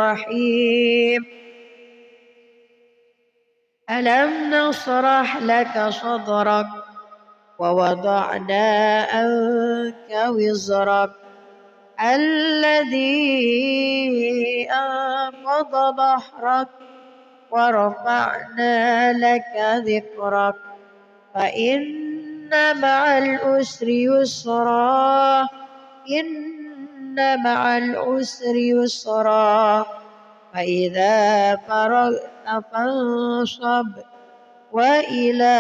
الرحيم ألم نشرح لك صدرك ووضعنا عنك وزرك الذي أنقض ظهرك ورفعنا لك ذكرك فإن مع العسر يسرا إن مع العسر يسرا فإذا فرغت فانصب وإلى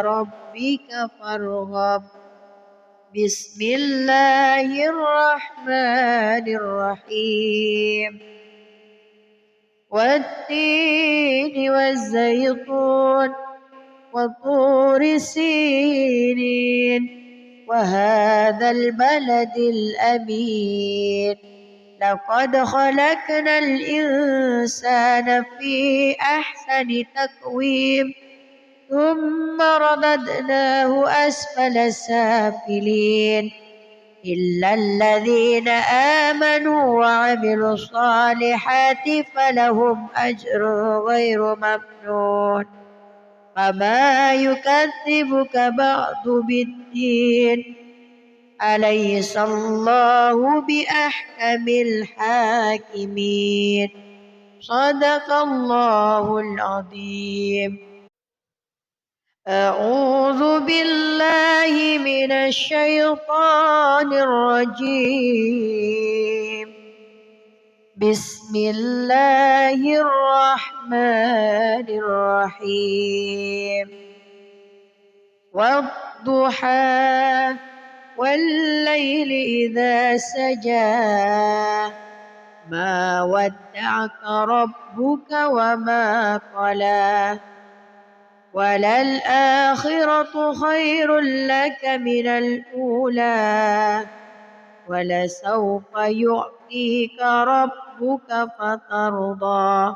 ربك فارغب بسم الله الرحمن الرحيم والتين والزيتون وطور سينين وهذا البلد الأمين لقد خلقنا الإنسان في أحسن تقويم ثم رددناه أسفل سافلين إلا الذين آمنوا وعملوا الصالحات فلهم أجر غير ممنون فما يكذبك بعد بالدين أليس الله بأحكم الحاكمين صدق الله العظيم. أعوذ بالله من الشيطان الرجيم بسم الله الرحمن الرحيم والضحى والليل إذا سجى ما ودعك ربك وما قلى وللآخرة خير لك من الأولى ولسوف يعطيك ربك فترضى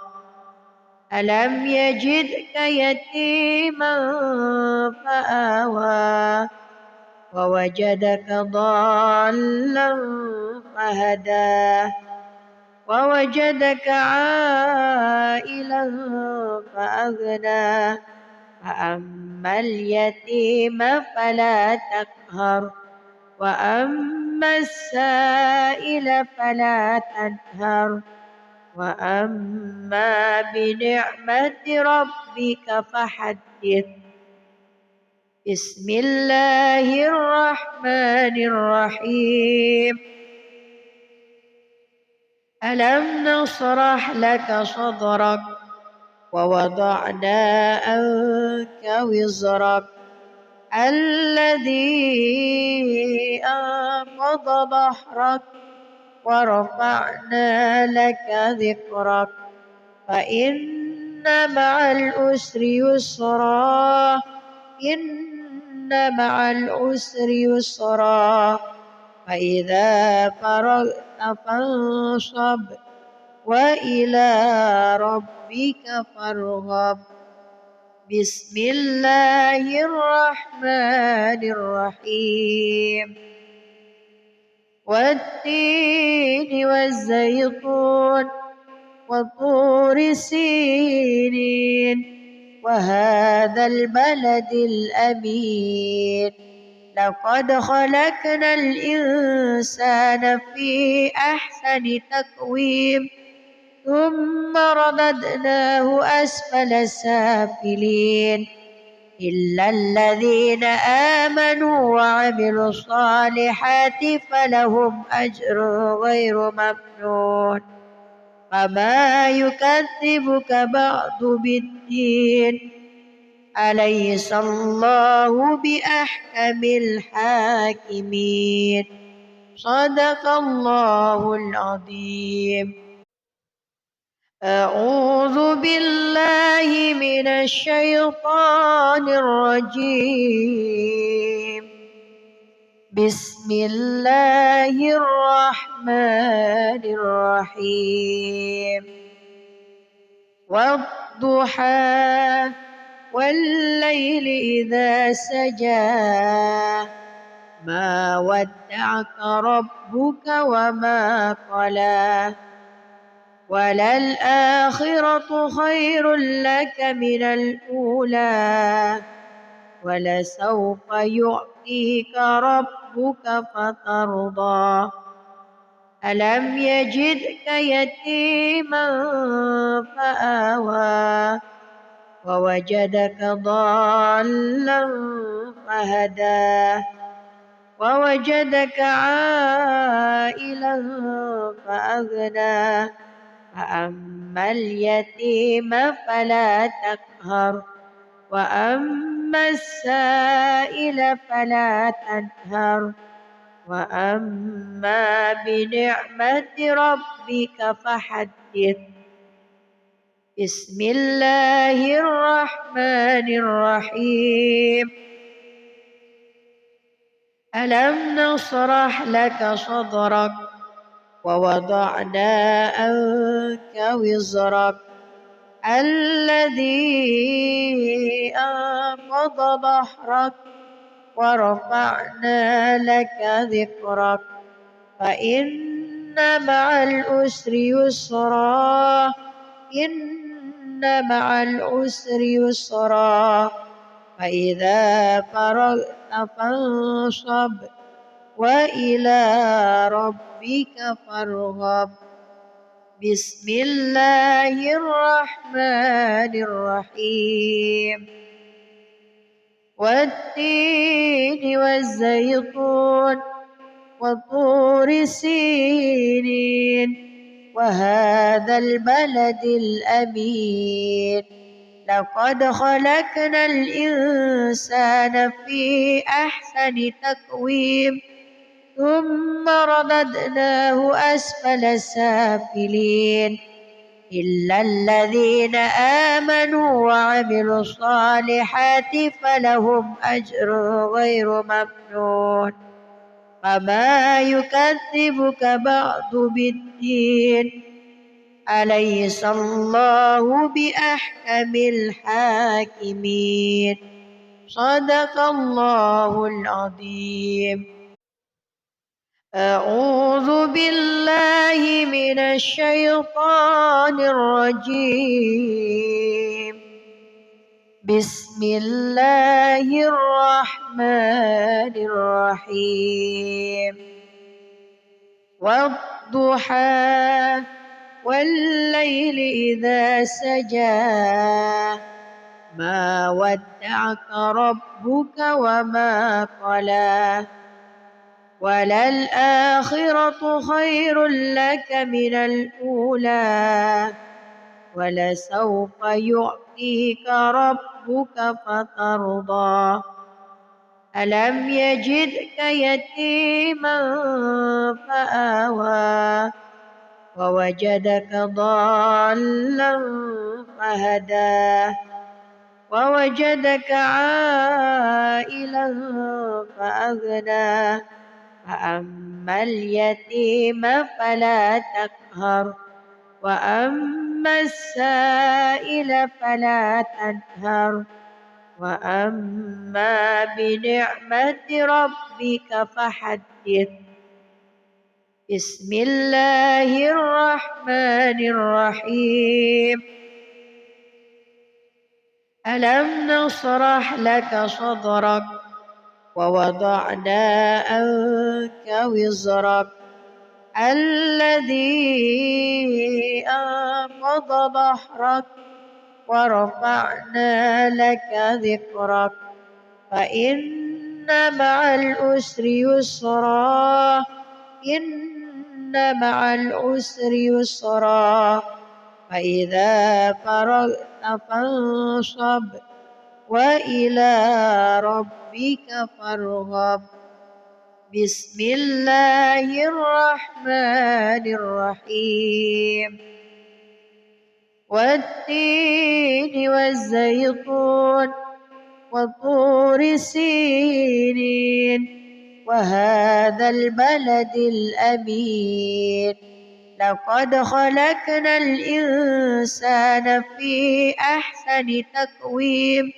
ألم يجدك يتيما فآوى ووجدك ضالا فهدى ووجدك عائلا فأغنى فأما اليتيم فلا تقهر وأما السائل فلا تنهر وأما بنعمة ربك فحدث بسم الله الرحمن الرحيم ألم نشرح لك صدرك ووضعنا عنك وزرك الذي أنقض ظهرك ورفعنا لك ذكرك فإن مع العسر يسرا إن مع العسر يسرا فإذا فرغت فانصب وإلى ربك فارغب بسم الله الرحمن الرحيم والتين والزيتون وطور سينين وهذا البلد الأمين لقد خلقنا الإنسان في أحسن تقويم ثم رددناه أسفل سافلين إلا الذين آمنوا وعملوا الصالحات فلهم أجر غير ممنون فما يكذبك بعد بالدين أليس الله بأحكم الحاكمين صدق الله العظيم. أعوذ بالله من الشيطان الرجيم بسم الله الرحمن الرحيم والضحى والليل إذا سجى ما ودعك ربك وما قلى وللآخرة خير لك من الأولى ولسوف يعطيك ربك فترضى ألم يجدك يتيما فآوى ووجدك ضالا فهدى ووجدك عائلا فأغنى فأما اليتيم فلا تقهر وأما السائل فلا تنهر وأما بنعمة ربك فحدث بسم الله الرحمن الرحيم ألم نشرح لك صدرك ووضعنا عنك وزرك الذي أنقض ظهرك ورفعنا لك ذكرك فإن مع العسر يسرا إن مع العسر يسرا فإذا فرغت فانصب وإلى ربك فارغب بسم الله الرحمن الرحيم والتين والزيتون وطور سينين وهذا البلد الأمين لقد خلقنا الإنسان في أحسن تقويم ثم رددناه أسفل سافلين إلا الذين آمنوا وعملوا الصالحات فلهم أجر غير ممنون فما يكذبك بعد بالدين أليس الله بأحكم الحاكمين صدق الله العظيم أعوذ بالله من الشيطان الرجيم بسم الله الرحمن الرحيم والضحى والليل إذا سجى ما ودعك ربك وما قلى وللآخرة خير لك من الأولى ولسوف يعطيك ربك فترضى ألم يجدك يتيما فآوى ووجدك ضالا فهدى ووجدك عائلا فأغنى فأما اليتيم فلا تقهر وأما السائل فلا تنهر وأما بنعمة ربك فحدث بسم الله الرحمن الرحيم ألم نشرح لك صدرك ووضعنا عنك وزرك الذي أنقض ظهرك ورفعنا لك ذكرك فإن مع العسر يسرا إن مع العسر يسرا فإذا فرغت فانصب وإلى ربك فارغب بسم الله الرحمن الرحيم والتين والزيتون وطور سينين وهذا البلد الأمين لقد خلقنا الإنسان في أحسن تقويم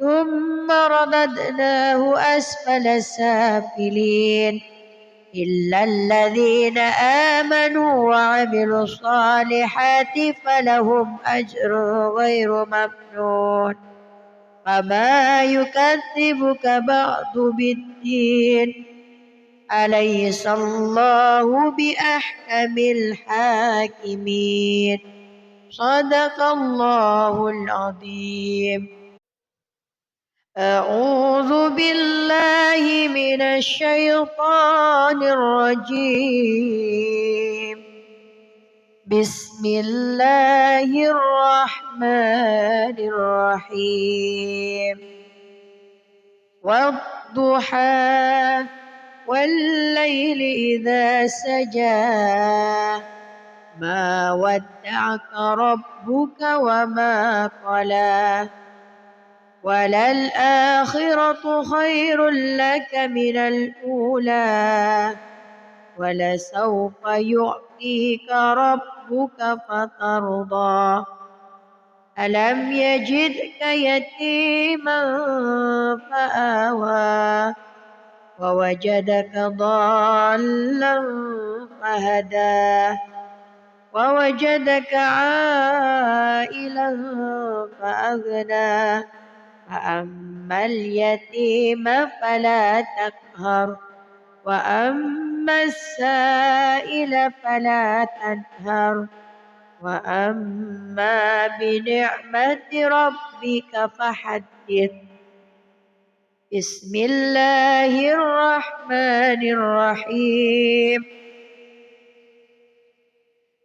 ثم رددناه أسفل سافلين إلا الذين آمنوا وعملوا الصالحات فلهم أجر غير ممنون فما يكذبك بعد بالدين أليس الله بأحكم الحاكمين صدق الله العظيم. أعوذ بالله من الشيطان الرجيم. بسم الله الرحمن الرحيم. والضحى والليل إذا سجى ما ودعك ربك وما قلى وللآخرة خير لك من الأولى ولسوف يعطيك ربك فترضى ألم يجدك يتيما فآوى ووجدك ضالا فهدى ووجدك عائلا فأغنى فأما اليتيم فلا تقهر وأما السائل فلا تنهر وأما بنعمة ربك فحدث. بسم الله الرحمن الرحيم.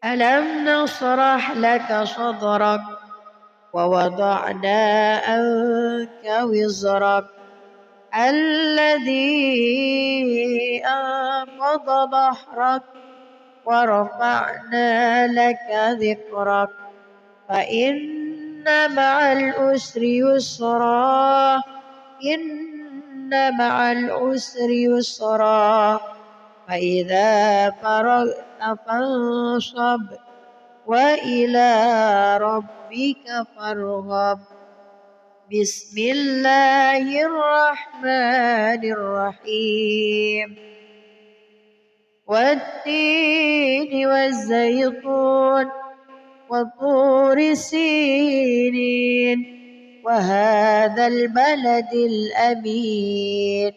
ألم نشرح لك صدرك ووضعنا عنك وزرك الذي أنقض ظهرك ورفعنا لك ذكرك فإن مع العسر يسرا إن مع العسر يسرا فإذا فرغت فانصب وإلى ربك فارغب. بسم الله الرحمن الرحيم. والتين والزيتون وطور سينين وهذا البلد الأمين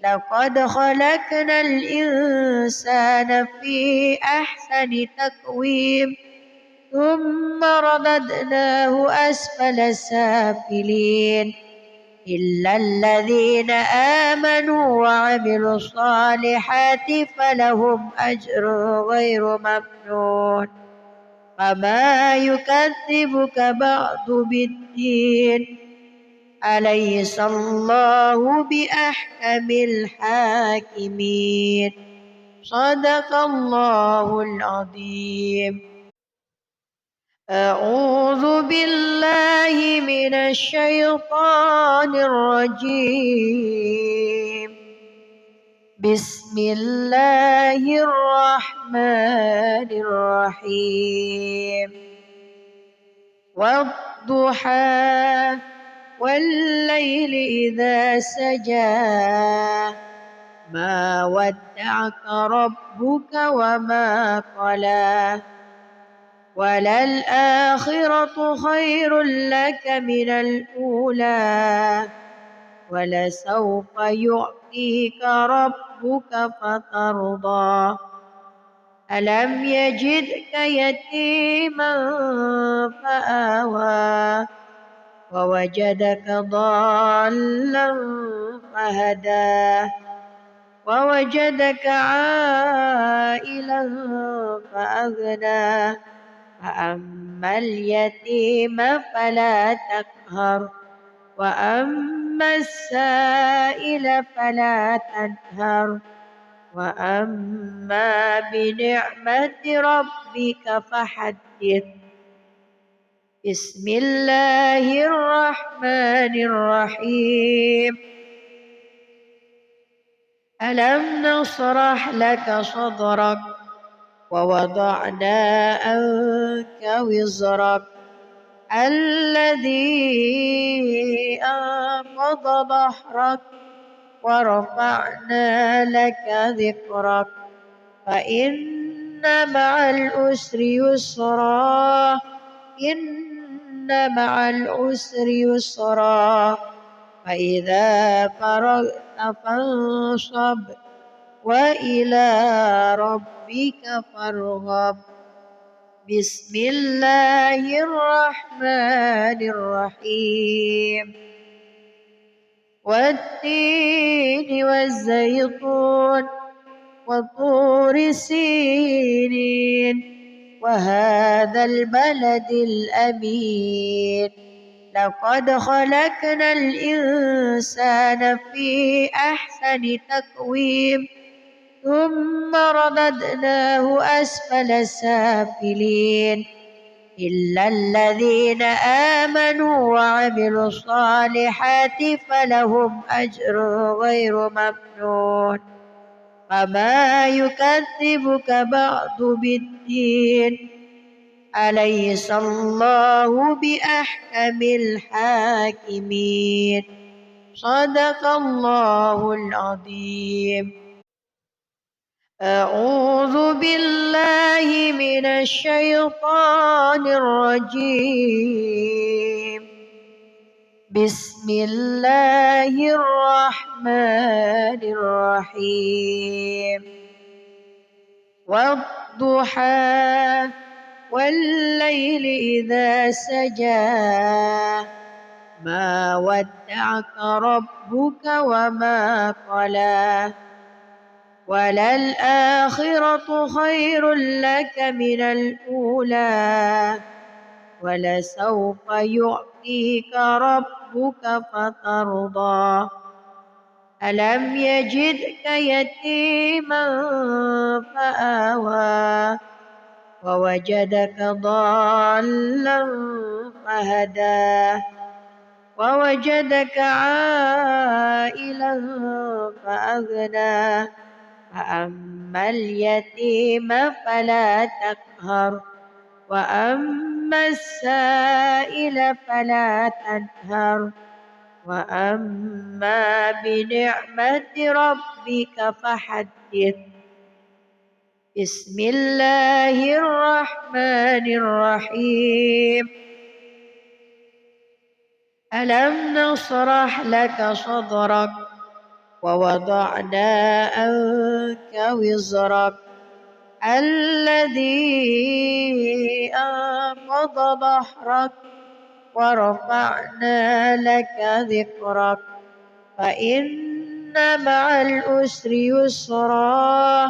لقد خلقنا الإنسان في أحسن تقويم ثم رددناه أسفل سافلين إلا الذين آمنوا وعملوا الصالحات فلهم أجر غير ممنون فما يكذبك بعد بالدين أليس الله بأحكم الحاكمين صدق الله العظيم. أعوذ بالله من الشيطان الرجيم. بسم الله الرحمن الرحيم. والضحى والليل إذا سجى ما ودعك ربك وما قلى وللآخرة خير لك من الأولى ولسوف يعطيك ربك فترضى ألم يجدك يتيما فآوى ووجدك ضالا فهدى ووجدك عائلا فأغنى فأما اليتيم فلا تقهر وأما السائل فلا تنهر وأما بنعمة ربك فحدث. بسم الله الرحمن الرحيم. ألم نشرح لك صدرك ووضعنا عنك وزرك الذي أنقض ظهرك ورفعنا لك ذكرك فإن مع العسر يسرا إن مع العسر يسرا فإذا فرغت فانصب وإلى ربك فارغب بسم الله الرحمن الرحيم والتين والزيتون وطور سينين وهذا البلد الأمين لقد خلقنا الإنسان في أحسن تقويم ثم رددناه أسفل سافلين إلا الذين آمنوا وعملوا الصالحات فلهم أجر غير ممنون فما يكذبك بعد بالدين أليس الله بأحكم الحاكمين صدق الله العظيم. أعوذ بالله من الشيطان الرجيم بسم الله الرحمن الرحيم والضحى والليل إذا سجى ما ودعك ربك وما قلى وللآخرة خير لك من الأولى ولسوف يعطيك ربك فترضى ألم يجدك يتيما فآوى ووجدك ضالا فهدى ووجدك عائلا فأغنى فأما اليتيم فلا تقهر وأما السائل فلا تنهر وأما بنعمة ربك فحدث بسم الله الرحمن الرحيم ألم نشرح لك صدرك ووضعنا عنك وزرك الذي أنقض ظهرك ورفعنا لك ذكرك فإن مع العسر يسرا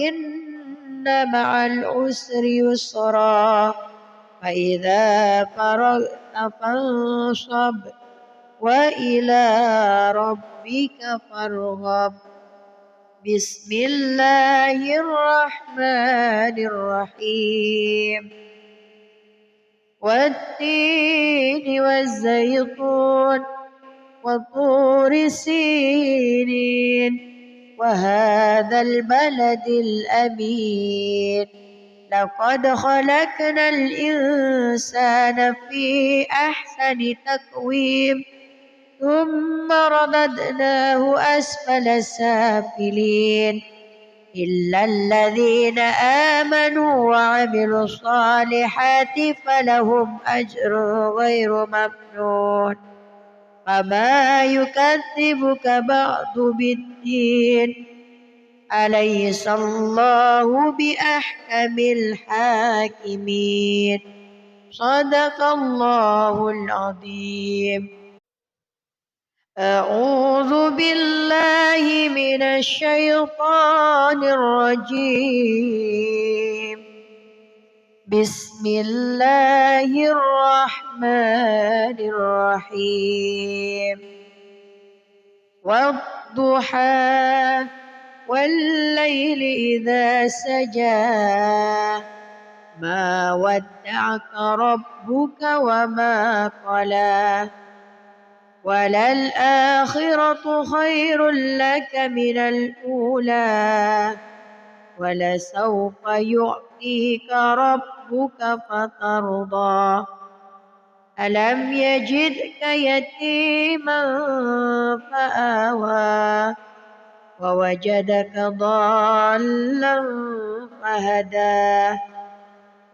إن مع العسر يسرا فإذا فرغت فانصب وإلى ربك فارغب بسم الله الرحمن الرحيم والتين والزيتون وطور سينين وهذا البلد الأمين لقد خلقنا الإنسان في أحسن تقويم ثم رددناه أسفل سافلين إلا الذين آمنوا وعملوا الصالحات فلهم أجر غير ممنون فما يكذبك بعد بالدين أليس الله بأحكم الحاكمين صدق الله العظيم. أعوذ بالله من الشيطان الرجيم بسم الله الرحمن الرحيم والضحى والليل إذا سجى ما ودعك ربك وما قلى وللآخرة خير لك من الأولى ولسوف يعطيك ربك فترضى ألم يجدك يتيما فآوى ووجدك ضالا فهدى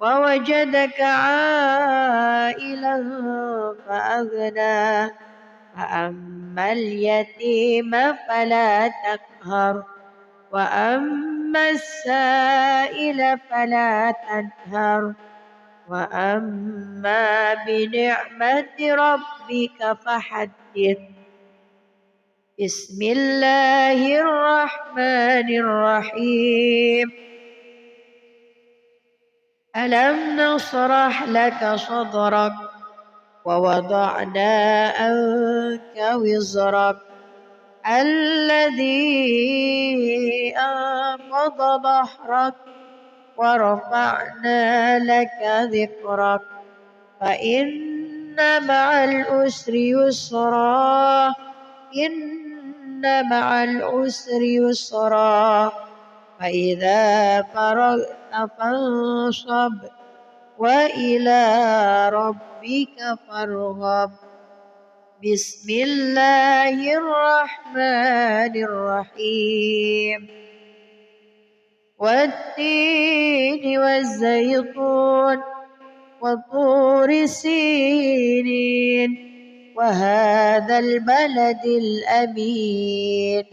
ووجدك عائلا فأغنى فأما اليتيم فلا تقهر وأما السائل فلا تنهر وأما بنعمة ربك فحدث. بسم الله الرحمن الرحيم. ألم نشرح لك صدرك ووضعنا عنك وزرك الذي أنقض ظهرك ورفعنا لك ذكرك فإن مع العسر يسرا إن مع العسر يسرا فإذا فرغت فانصب وإلى ربك فارغب. بسم الله الرحمن الرحيم. والتين والزيتون وطور سينين وهذا البلد الأمين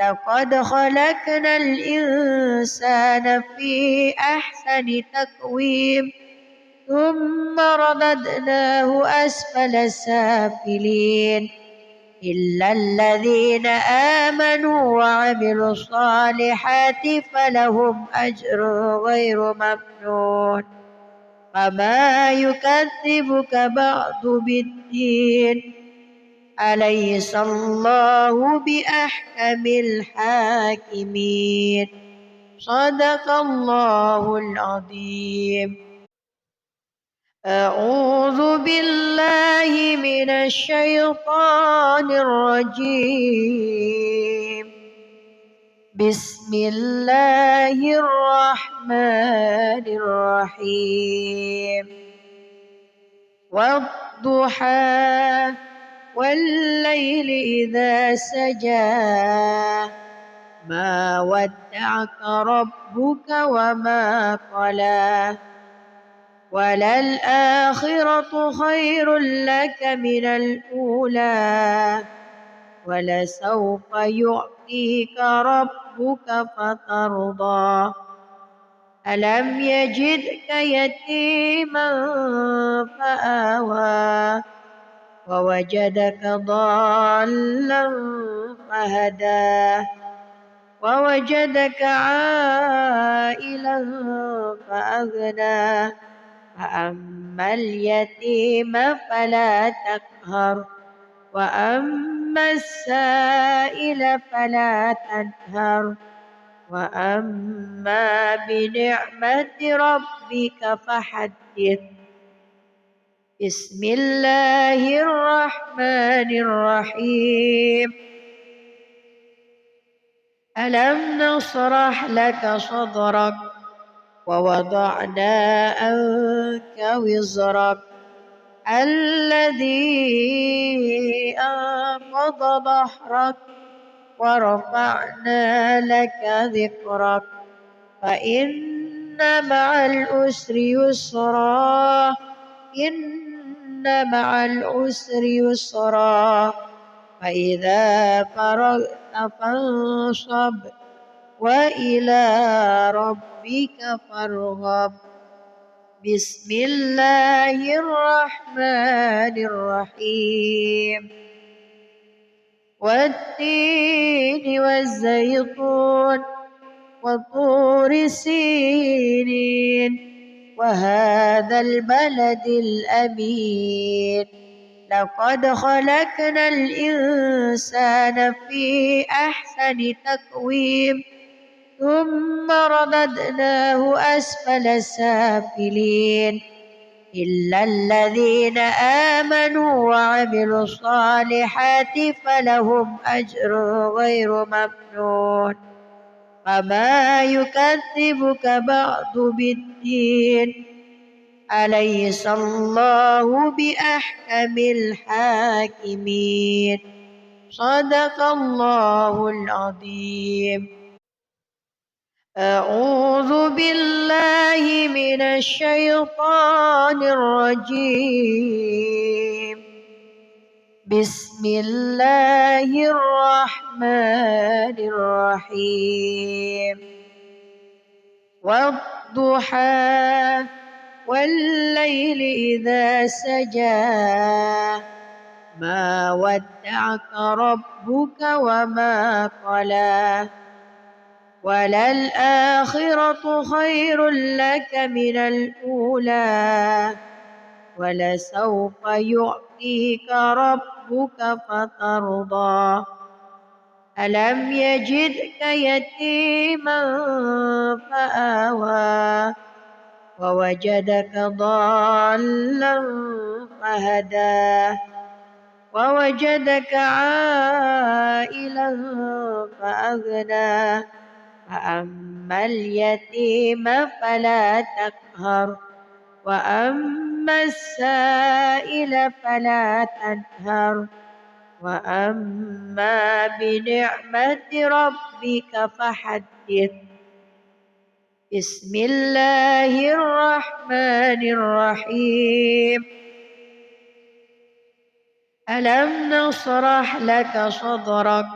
لقد خلقنا الإنسان في أحسن تقويم ثم رددناه أسفل سافلين إلا الذين آمنوا وعملوا الصالحات فلهم أجر غير ممنون فما يكذبك بعد بالدين أليس الله بأحكم الحاكمين. صدق الله العظيم. أعوذ بالله من الشيطان الرجيم. بسم الله الرحمن الرحيم. والضحى والليل إذا سجى ما ودعك ربك وما قلى وللآخرة خير لك من الأولى ولسوف يعطيك ربك فترضى ألم يجدك يتيما فآوى ووجدك ضالا فهدى ووجدك عائلا فأغنى فأما اليتيم فلا تقهر وأما السائل فلا تنهر وأما بنعمة ربك فحدث. بسم الله الرحمن الرحيم. ألم نشرح لك صدرك ووضعنا عنك وزرك الذي أنقض ظهرك ورفعنا لك ذكرك فإن مع العسر يسرا إن مع العسر يسرا فإذا فرغت فانصب وإلى ربك فارغب. بسم الله الرحمن الرحيم. والتين والزيتون وطور سينين وهذا البلد الأمين لقد خلقنا الإنسان في أحسن تقويم ثم رددناه أسفل سافلين إلا الذين آمنوا وعملوا الصالحات فلهم أجر غير ممنون فما يكذبك بعد بالدين أليس الله بأحكم الحاكمين. صدق الله العظيم. أعوذ بالله من الشيطان الرجيم. بسم الله الرحمن الرحيم. والضحى والليل إذا سجى ما ودعك ربك وما قلى وللآخرة خير لك من الأولى ولسوف يعطيك ربك فترضى ألم يجدك يتيما فآوى ووجدك ضالا فهدى ووجدك عائلا فأغنى فأما اليتيم فلا تقهر وأما السائل فلا تنهر وأما بنعمة ربك فحدث. بسم الله الرحمن الرحيم. ألم نشرح لك صدرك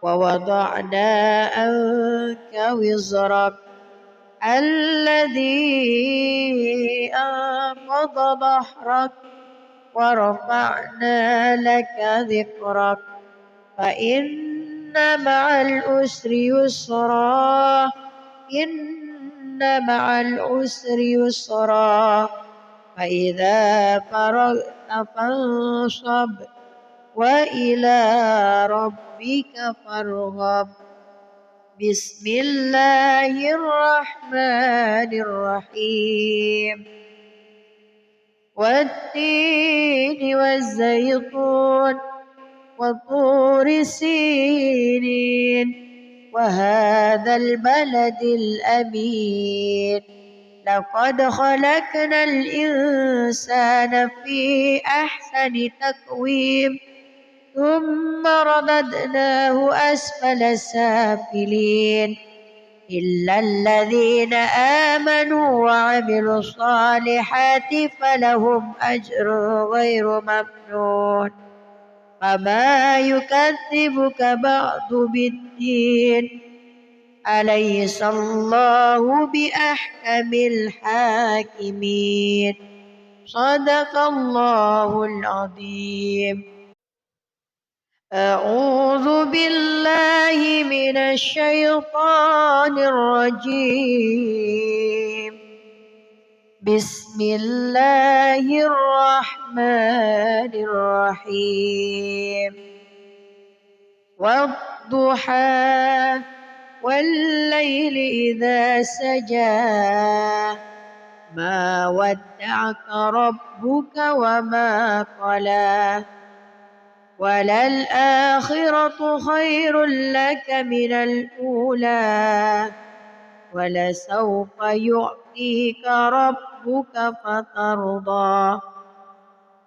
ووضعنا عنك وزرك الذي أنقض ظهرك ورفعنا لك ذكرك فإن مع العسر يسرا إن مع العسر يسرا فإذا فرغت فانصب وإلى ربك فارغب. بسم الله الرحمن الرحيم. والتين والزيتون وطور سينين وهذا البلد الأمين لقد خلقنا الإنسان في أحسن تقويم ثم رددناه أسفل سافلين إلا الذين آمنوا وعملوا الصالحات فلهم أجر غير ممنون فما يكذبك بعد بالدين أليس الله بأحكم الحاكمين. صدق الله العظيم. أعوذ بالله من الشيطان الرجيم. بسم الله الرحمن الرحيم. والضحى والليل إذا سجى ما ودعك ربك وما قلى وللآخرة خير لك من الأولى ولسوف يعطيك ربك فترضى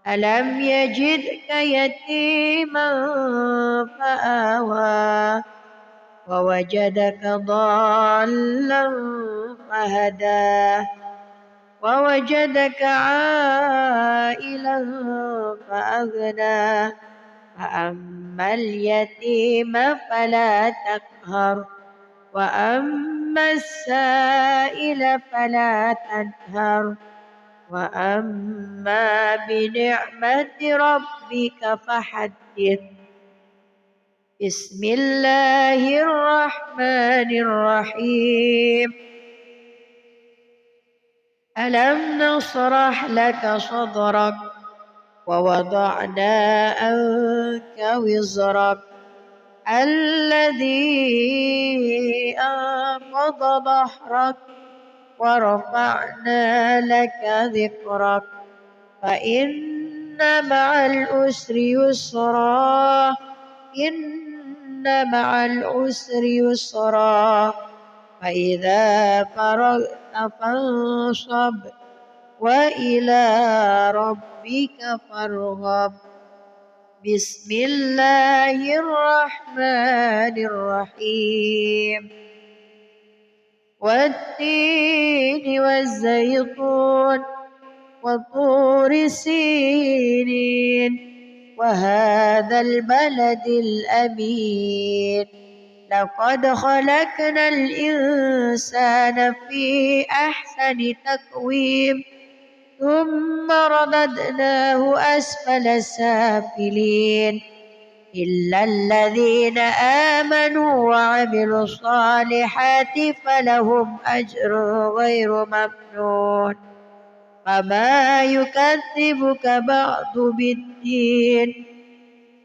ألم يجدك يتيما فآوى ووجدك ضالا فهدى ووجدك عائلا فأغنى فأما اليتيم فلا تقهر وأما السائل فلا تنهر وأما بنعمة ربك فحدث. بسم الله الرحمن الرحيم. ألم نشرح لك صدرك ووضعنا عنك وزرك الذي أنقض ظهرك ورفعنا لك ذكرك فإن مع العسر يسرا إن مع العسر يسرا فإذا فرغت فانصب وإلى ربك فارغب. بسم الله الرحمن الرحيم. والتين والزيتون وطور سينين وهذا البلد الأمين. لقد خلقنا الإنسان في أحسن تقويم ثم رددناه أسفل سافلين إلا الذين آمنوا وعملوا الصالحات فلهم أجر غير ممنون. فما يكذبك بعد بالدين.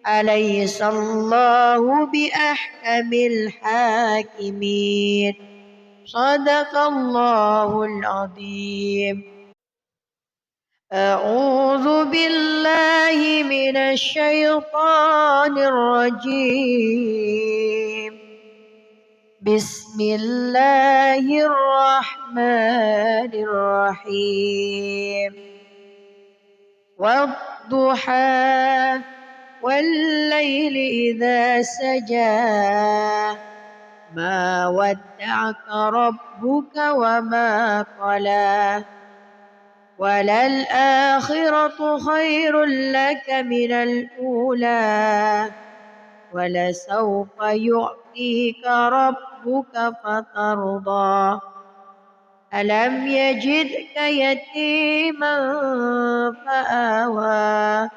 أليس الله بأحكم الحاكمين. صدق الله العظيم. أعوذ بالله من الشيطان الرجيم. بسم الله الرحمن الرحيم. والضحى والليل إذا سجى ما ودعك ربك وما قلى وللآخرة خير لك من الأولى ولسوف يعطيك ربك فترضى. ألم يجدك يتيما فآوى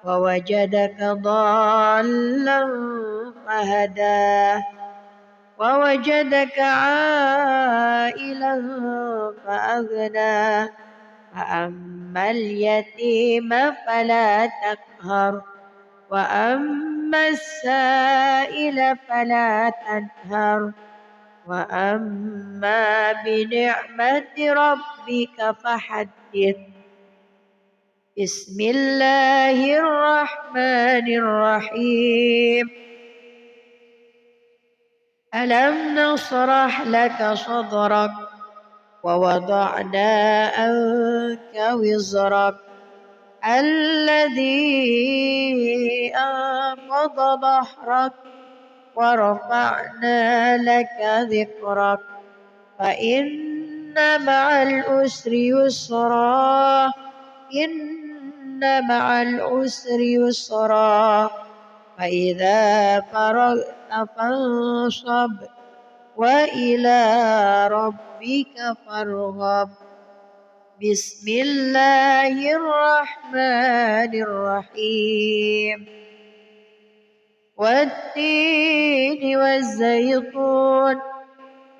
ووجدك ضالا فهدى ووجدك عائلا فأغنى. فأما اليتيم فلا تقهر وأما السائل فلا تنهر وأما بنعمة ربك فحدث. بسم الله الرحمن الرحيم. ألم نشرح لك صدرك ووضعنا عنك وزرك الذي أنقض ظهرك ورفعنا لك ذكرك فإن مع العسر يسرا إن مع العسر يسرا فإذا فرغت فانصب وإلى ربك فارغب. بسم الله الرحمن الرحيم. والتين والزيتون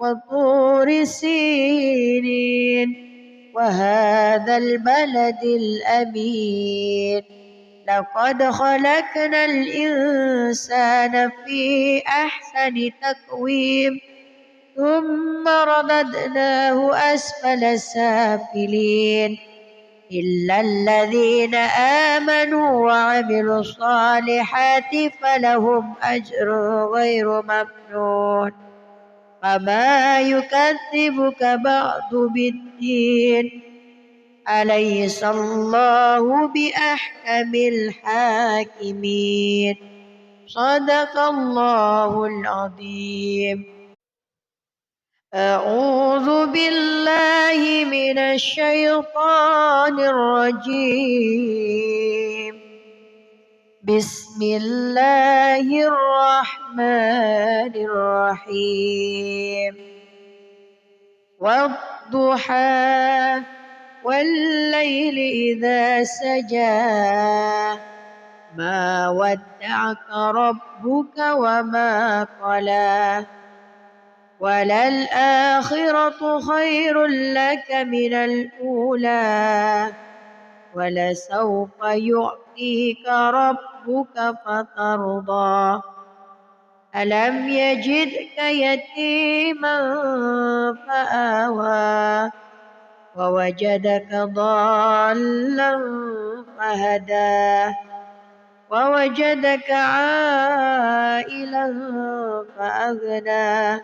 وطور سينين وهذا البلد الأمين. لقد خلقنا الإنسان في أحسن تقويم ثم رددناه أسفل سافلين إلا الذين آمنوا وعملوا الصالحات فلهم أجر غير ممنون. فما يكذبك بعد بالدين. أليس الله بأحكم الحاكمين. صدق الله العظيم. أعوذ بالله من الشيطان الرجيم. بسم الله الرحمن الرحيم. والضحى والليل إذا سجى ما ودعك ربك وما قلى وللآخرة خير لك من الأولى ولسوف يعطيك ربك فترضى. ألم يجدك يتيما فآوى ووجدك ضالا فهدى ووجدك عائلا فأغنى.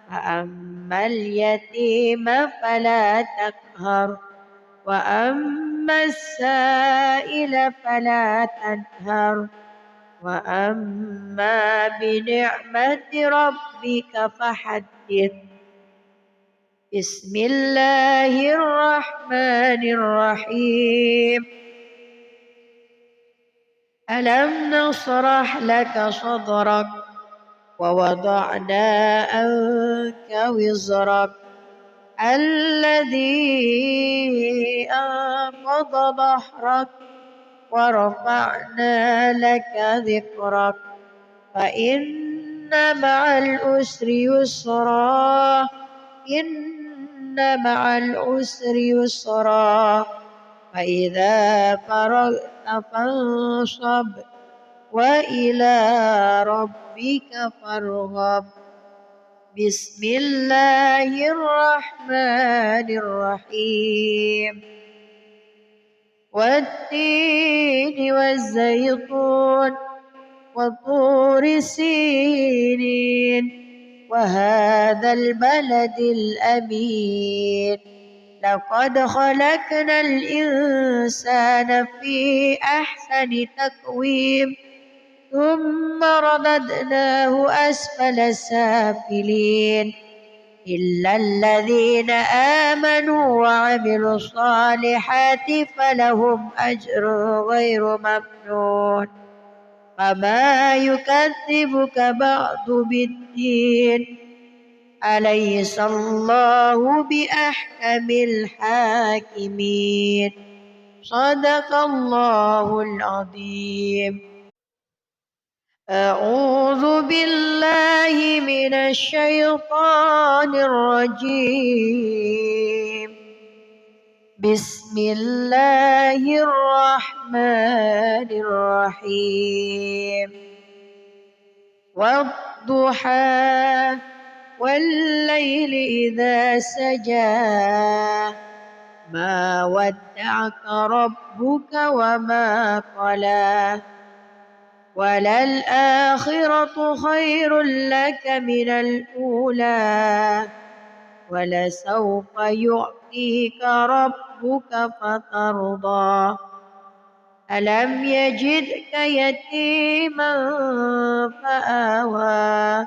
فأما اليتيم فلا تقهر وأما السائل فلا تنهر وأما بنعمة ربك فحدث. بسم الله الرحمن الرحيم. ألم نشرح لك صدرك ووضعنا عنك وزرك الذي أنقض ظهرك ورفعنا لك ذكرك فإن مع العسر يسرا إن مع العسر يسرا فإذا فرغت فانصب وإلى ربك فارغب. بسم الله الرحمن الرحيم. والتين والزيتون وطور سينين وهذا البلد الأمين لقد خلقنا الإنسان في أحسن تقويم ثم رددناه أسفل سافلين إلا الذين آمنوا وعملوا الصالحات فلهم أجر غير ممنون. فما يكذبك بعد بالدين أليس الله بأحكم الحاكمين. صدق الله العظيم. أعوذ بالله من الشيطان الرجيم. بسم الله الرحمن الرحيم. والضحى والليل إذا سجى ما ودعك ربك وما قلى وللآخرة خير لك من الأولى ولسوف يعطيك ربك فترضى. ألم يجدك يتيما فآوى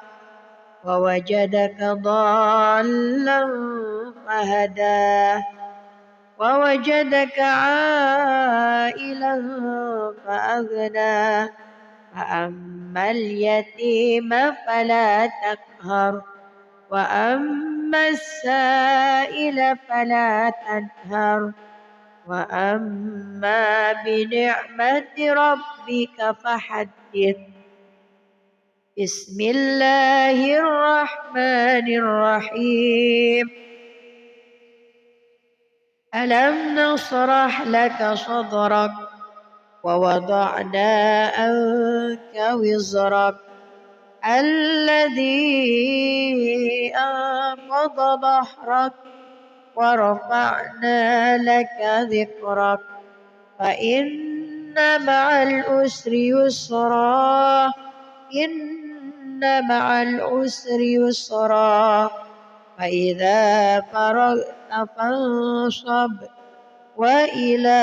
ووجدك ضالا فهدى ووجدك عائلا فأغنى فأما اليتيم فلا تقهر وأما السائل فلا تنهر وأما بنعمة ربك فحدث. بسم الله الرحمن الرحيم. ألم نشرح لك صدرك ووضعنا عنك وزرك الذي أنقض ظهرك ورفعنا لك ذكرك فإن مع العسر يسرا إن مع العسر يسرا فإذا فرغت فانصب وإلى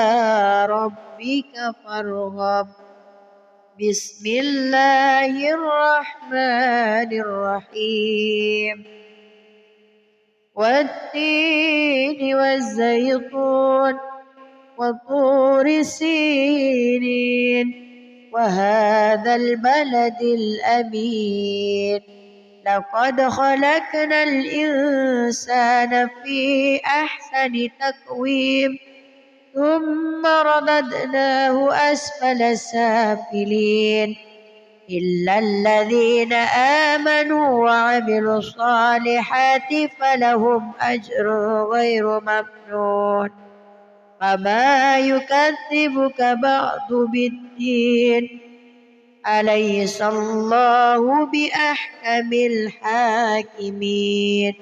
ربك فارغب. بسم الله الرحمن الرحيم. والتين والزيتون وطور سينين وهذا البلد الأمين لقد خلقنا الإنسان في أحسن تقويم ثم رددناه أسفل سافلين إلا الذين آمنوا وعملوا الصالحات فلهم أجر غير ممنون. فما يكذبك بعد بالدين أليس الله بأحكم الحاكمين.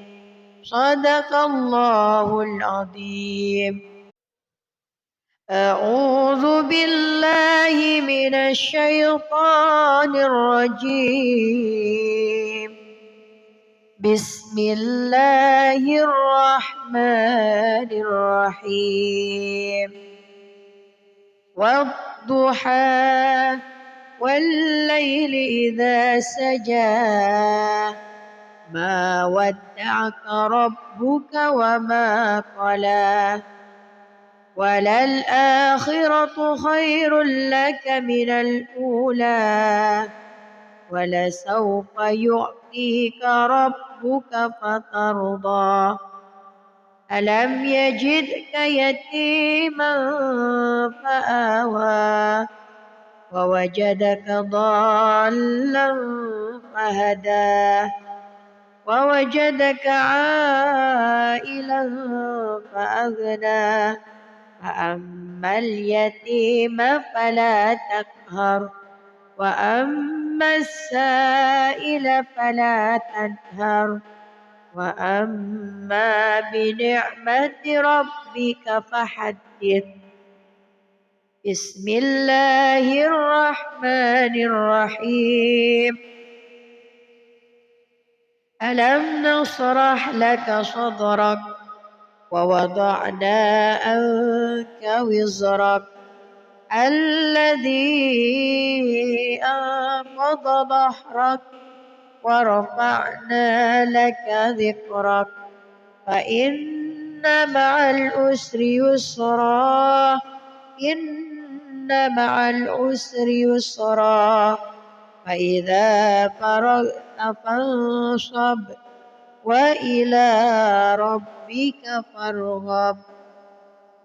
صدق الله العظيم. أعوذ بالله من الشيطان الرجيم. بسم الله الرحمن الرحمن الرحيم والضحى والليل إذا سجى ما ودعك ربك وما قلى وللآخرة خير لك من الأولى ولسوف يعطيك ربك فترضى ألم يجدك يتيما فآوى ووجدك ضالا فهدى ووجدك عائلا فأغنى فأما اليتيم فلا تقهر وأما السائل فلا تنهر وأما بنعمة ربك فحدث بسم الله الرحمن الرحيم ألم نشرح لك صدرك ووضعنا عنك وزرك الذي أنقض ظهرك ورفعنا لك ذكرك فإن مع العسر يسرا إن مع العسر يسرا فإذا فرغت فانصب وإلى ربك فارغب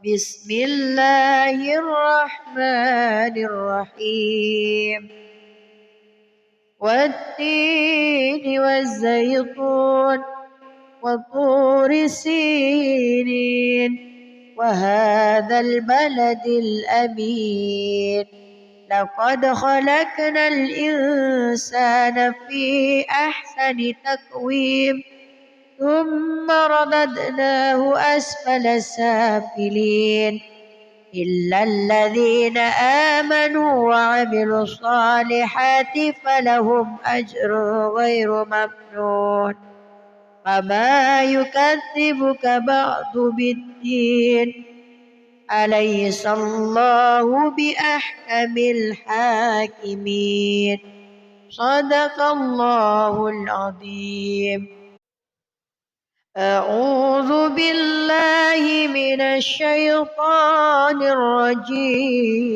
بسم الله الرحمن الرحيم والتين والزيتون وطور سينين وهذا البلد الأمين لقد خلقنا الإنسان في أحسن تقويم ثم رددناه أسفل سافلين إلا الذين آمنوا وعملوا الصالحات فلهم أجر غير ممنون فما يكذبك بعد بالدين أليس الله بأحكم الحاكمين صدق الله العظيم أعوذ بالله من الشيطان الرجيم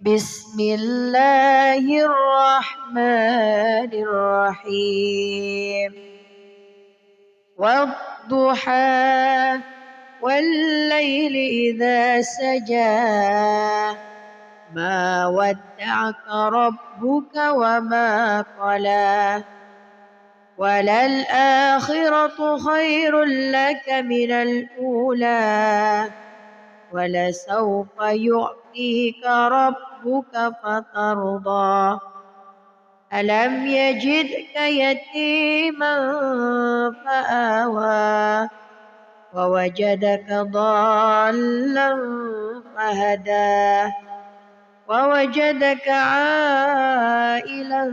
بسم الله الرحمن الرحيم والضحى والليل إذا سجى ما ودعك ربك وما قلى وللآخرة خير لك من الأولى ولسوف يعطيك ربك فترضى ألم يجدك يتيما فآوى ووجدك ضالا فهدى ووجدك عائلا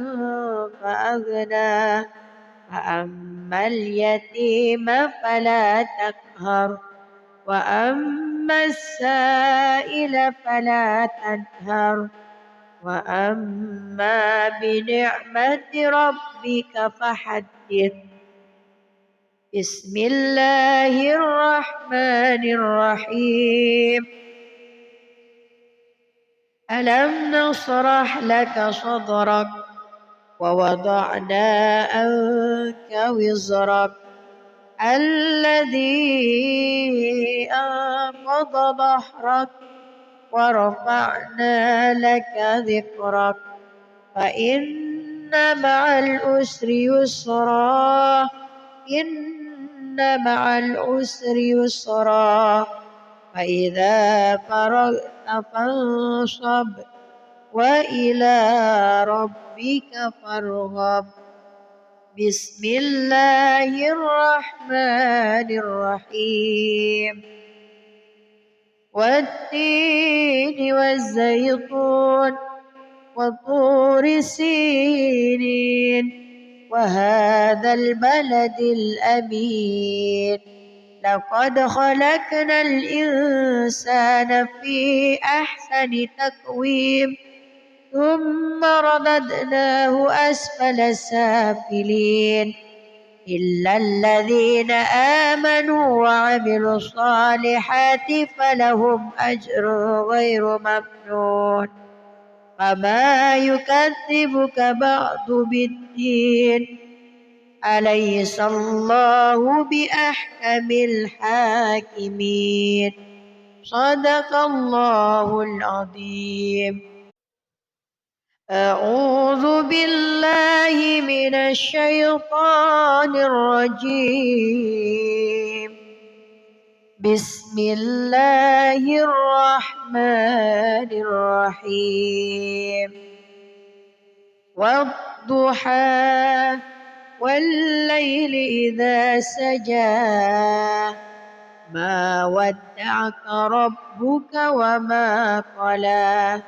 فأغنى فأما اليتيم فلا تقهر وأما السائل فلا تنهر وأما بنعمة ربك فحدث بسم الله الرحمن الرحيم ألم نشرح لك صدرك ووضعنا عنك وزرك الذي أنقض ظهرك ورفعنا لك ذكرك فإن مع العسر يسرا إن مع العسر يسرا فإذا فرغت فانصب وإلى ربك فارغب بسم الله الرحمن الرحيم والتين والزيتون وطور سينين وهذا البلد الأمين لقد خلقنا الإنسان في أحسن تقويم ثم رددناه أسفل سافلين إلا الذين آمنوا وعملوا الصالحات فلهم أجر غير ممنون فما يكذبك بعد بالدين أليس الله بأحكم الحاكمين صدق الله العظيم. أعوذ بالله من الشيطان الرجيم بسم الله الرحمن الرحيم والضحى والليل إذا سجى ما ودعك ربك وما قلى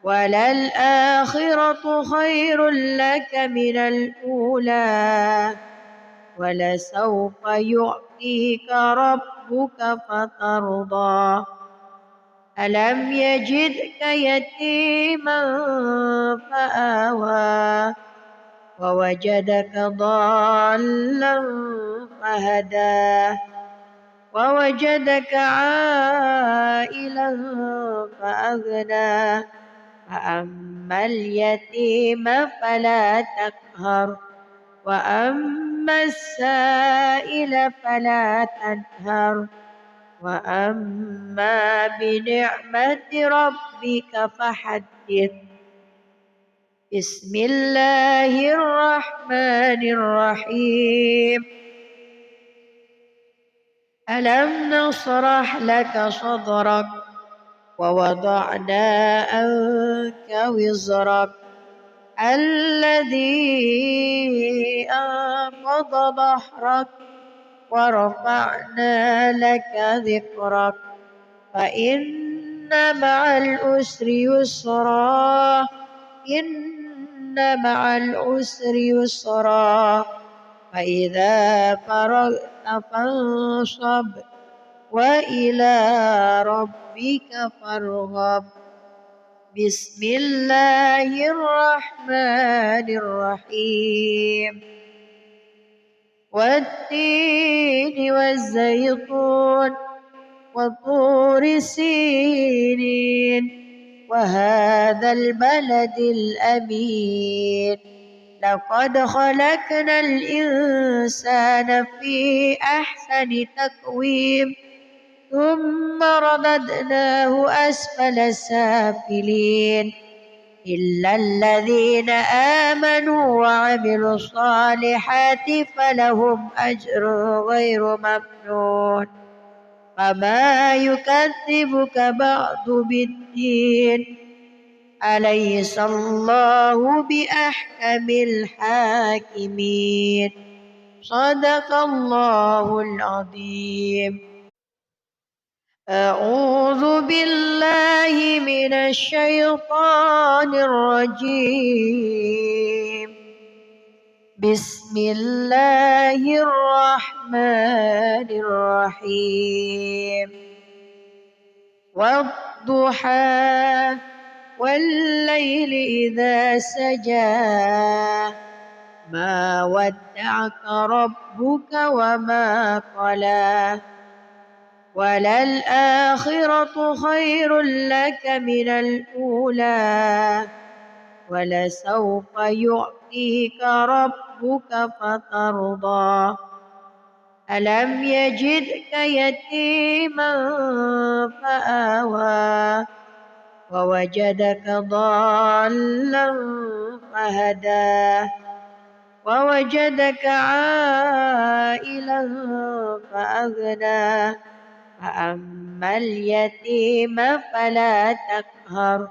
وللآخرة خير لك من الأولى ولسوف يعطيك ربك فترضى ألم يجدك يتيما فآوى ووجدك ضالا فهدى ووجدك عائلا فأغنى فأما اليتيم فلا تقهر وأما السائل فلا تنهر وأما بنعمة ربك فحدث. بسم الله الرحمن الرحيم ألم نشرح لك صدرك ووضعنا عنك وزرك الذي أنقض ظهرك ورفعنا لك ذكرك فإن مع العسر يسرا إن مع العسر يسرا فإذا فرغت فانصب وإلى ربك فارغب. بسم الله الرحمن الرحيم والتين والزيتون وطور سينين وهذا البلد الأمين لقد خلقنا الإنسان في أحسن تقويم ثم رددناه أسفل سافلين إلا الذين آمنوا وعملوا الصالحات فلهم أجر غير ممنون فما يكذبك بعد بالدين أليس الله بأحكم الحاكمين صدق الله العظيم. أعوذ بالله من الشيطان الرجيم بسم الله الرحمن الرحيم والضحى والليل إذا سجى ما ودعك ربك وما قلى وللآخرة خير لك من الأولى ولسوف يعطيك ربك فترضى ألم يجدك يتيما فآوى ووجدك ضالا فهدى ووجدك عائلا فأغنى فأما اليتيم فلا تقهر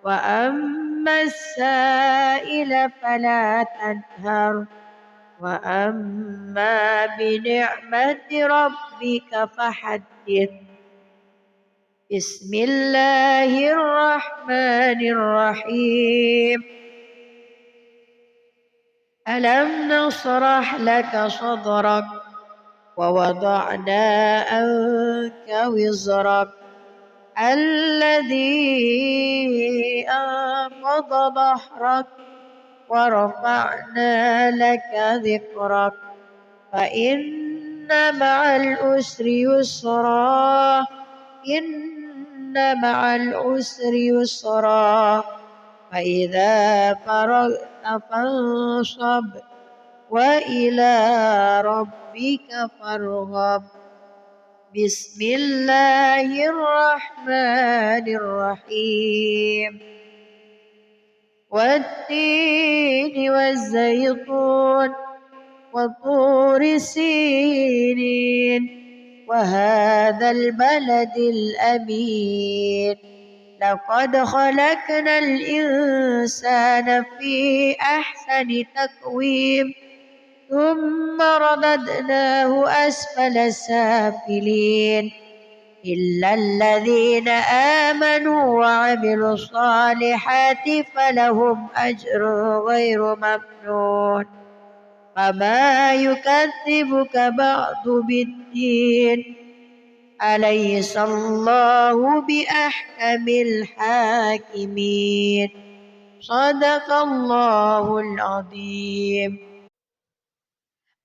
وأما السائل فلا تنهر وأما بنعمة ربك فحدث. بسم الله الرحمن الرحيم ألم نشرح لك صدرك ووضعنا عنك وزرك الذي أنقض ظهرك ورفعنا لك ذكرك فإن مع العسر يسرا إن مع العسر يسرا فإذا فرغت فانصب وإلى ربك فارغب بسم الله الرحمن الرحيم والتين والزيتون وطور سينين وهذا البلد الأمين لقد خلقنا الإنسان في أحسن تقويم ثم رددناه أسفل سافلين إلا الذين آمنوا وعملوا الصالحات فلهم أجر غير ممنون فما يكذبك بعد بالدين أليس الله بأحكم الحاكمين صدق الله العظيم.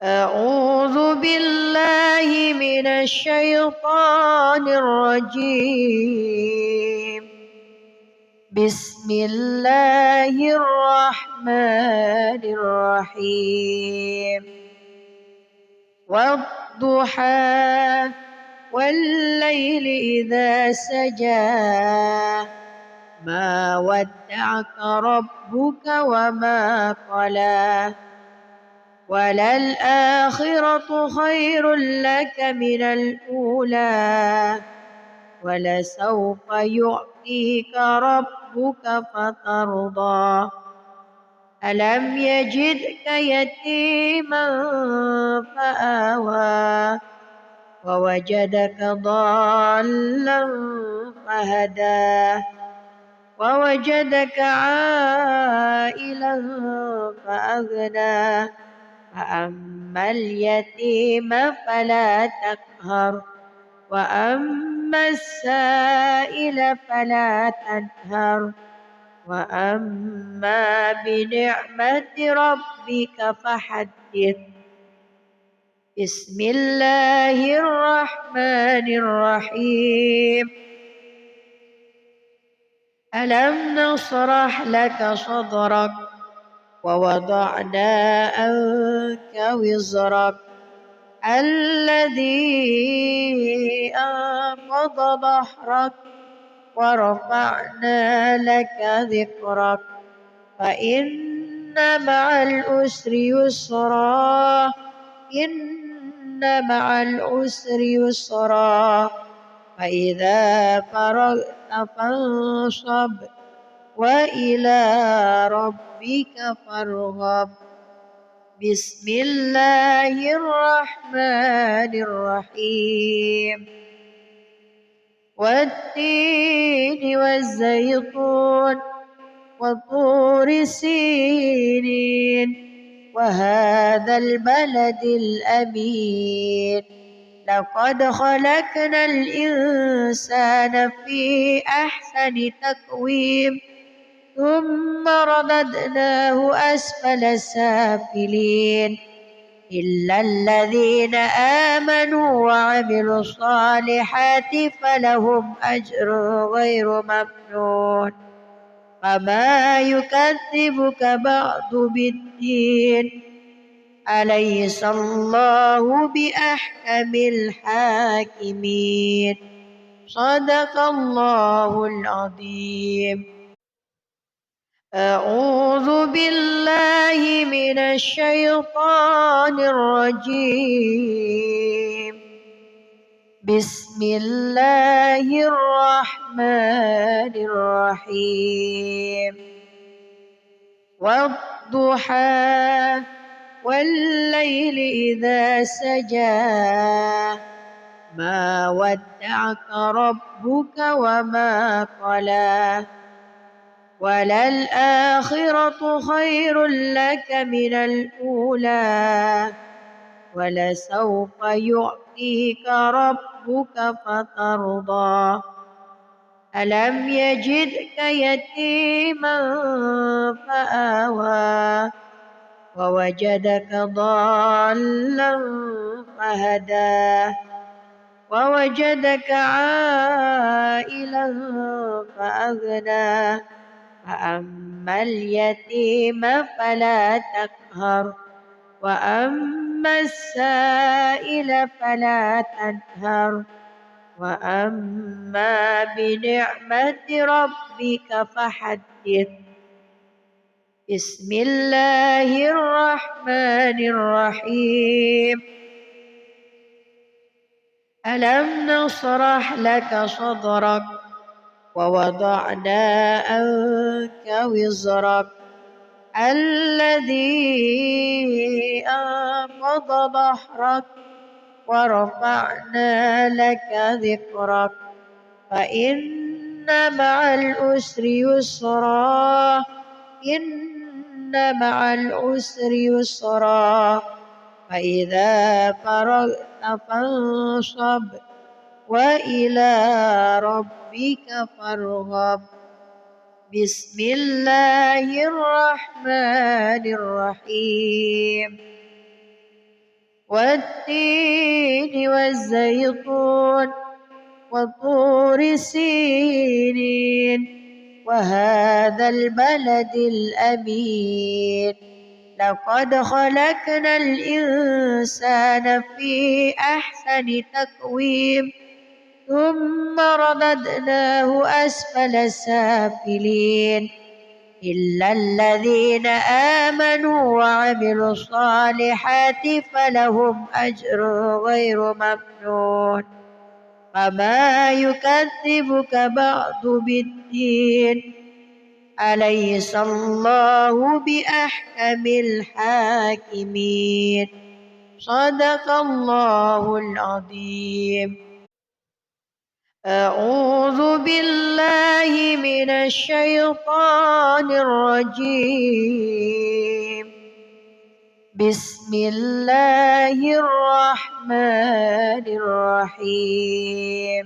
أعوذ بالله من الشيطان الرجيم بسم الله الرحمن الرحيم والضحى والليل إذا سجى ما ودعك ربك وما قلى وللآخرة خير لك من الأولى ولسوف يعطيك ربك فترضى ألم يجدك يتيما فآوى ووجدك ضالا فهدى ووجدك عائلا فأغنى فأما اليتيم فلا تقهر وأما السائل فلا تنهر وأما بنعمة ربك فحدث بسم الله الرحمن الرحيم ألم نشرح لك صدرك ووضعنا عنك وزرك الذي أنقض ظهرك ورفعنا لك ذكرك فإن مع العسر يسرا إن مع العسر يسرا فإذا فرغت فانصب وإلى ربك فارغب بسم الله الرحمن الرحيم والتين والزيتون وطور سينين وهذا البلد الأمين لقد خلقنا الإنسان في أحسن تقويم ثم رددناه أسفل سافلين إلا الذين آمنوا وعملوا الصالحات فلهم أجر غير ممنون فما يكذبك بعد بالدين أليس الله بأحكم الحاكمين صدق الله العظيم. أعوذ بالله من الشيطان الرجيم بسم الله الرحمن الرحيم والضحى والليل إذا سجى ما ودعك ربك وما قلى وللآخرة خير لك من الأولى ولسوف يعطيك ربك فترضى ألم يجدك يتيما فآوى ووجدك ضالا فهدى ووجدك عائلا فأغنى فأما اليتيم فلا تقهر وأما السائل فلا تنهر وأما بنعمة ربك فحدث بسم الله الرحمن الرحيم ألم نشرح لك صدرك ووضعنا عنك وزرك الذي أنقض ظهرك ورفعنا لك ذكرك فإن مع العسر يسرا إن مع العسر يسرا فإذا فرغت فانصب وإلى ربك فارغب بسم الله الرحمن الرحيم والتين والزيتون وطور سينين وهذا البلد الأمين لقد خلقنا الإنسان في أحسن تقويم ثم رددناه أسفل سافلين إلا الذين آمنوا وعملوا الصالحات فلهم أجر غير ممنون فما يكذبك بعد بالدين أليس الله بأحكم الحاكمين صدق الله العظيم أعوذ بالله من الشيطان الرجيم بسم الله الرحمن الرحيم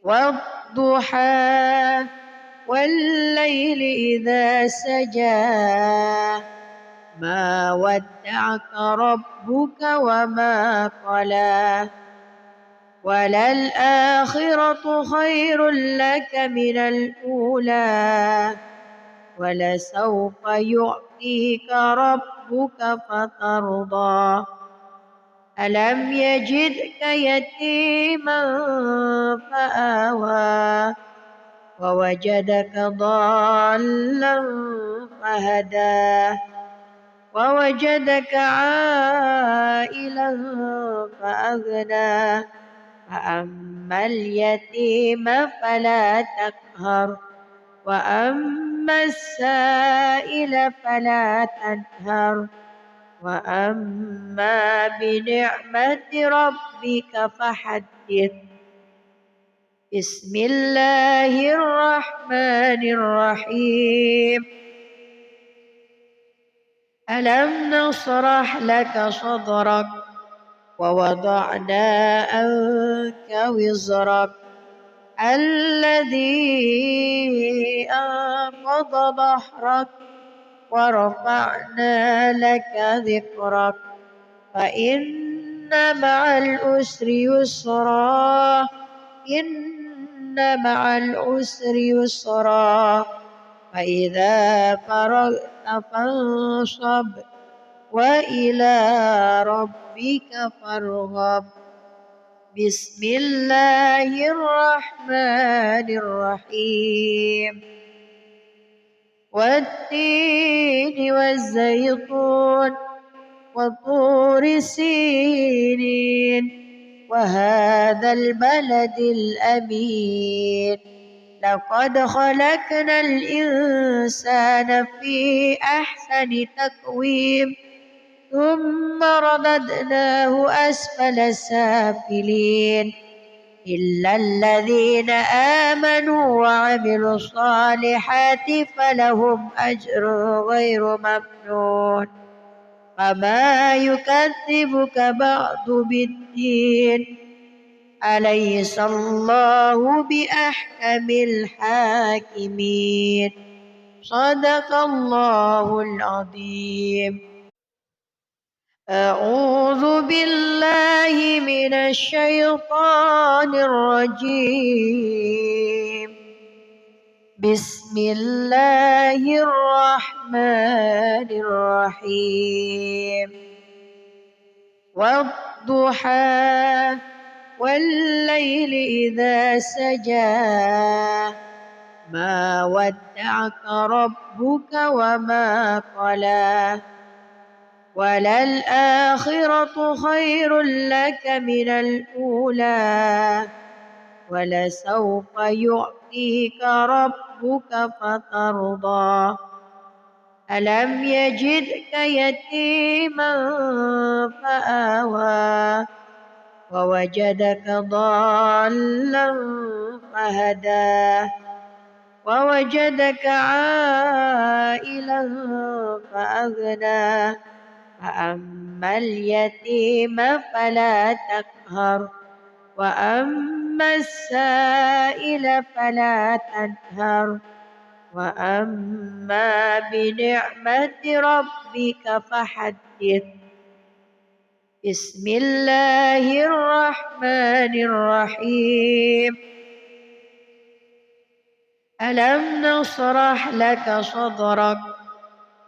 والضحى والليل إذا سجى ما ودعك ربك وما قلى وللآخرة خير لك من الأولى ولسوف يعطيك ربك فترضى ألم يجدك يتيما فآوى ووجدك ضالا فهدى ووجدك عائلا فأغنى فأما اليتيم فلا تقهر وأما السائل فلا تنهر وأما بنعمة ربك فحدث بسم الله الرحمن الرحيم ألم نشرح لك صدرك ووضعنا عنك وزرك الذي أنقض ظهرك ورفعنا لك ذكرك فإن مع العسر يسرا إن مع العسر يسرا فإذا فرغت فانصب وإلى ربك فارغب بسم الله الرحمن الرحيم والتين والزيتون وطور سينين وهذا البلد الأمين لقد خلقنا الإنسان في أحسن تقويم ثم رددناه أسفل سافلين إلا الذين آمنوا وعملوا الصالحات فلهم أجر غير ممنون فما يكذبك بعد بالدين أليس الله بأحكم الحاكمين صدق الله العظيم. أعوذ بالله من الشيطان الرجيم بسم الله الرحمن الرحيم والضحى والليل إذا سجى ما ودعك ربك وما قلى وللآخرة خير لك من الأولى ولسوف يعطيك ربك فترضى ألم يجدك يتيما فآوى ووجدك ضالا فهدى ووجدك عائلا فأغنى فأما اليتيم فلا تقهر وأما السائل فلا تنهر وأما بنعمة ربك فحدث. بسم الله الرحمن الرحيم ألم نشرح لك صدرك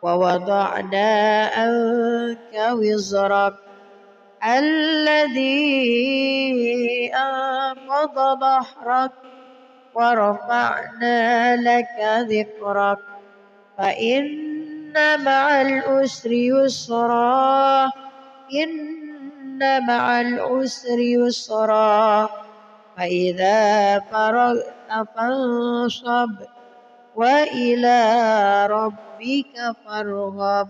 ووضعنا عنك وزرك الذي أنقض ظهرك ورفعنا لك ذكرك فإن مع العسر يسرا إن مع العسر يسرا فإذا فرغت فانصب وإلى ربك فارغب.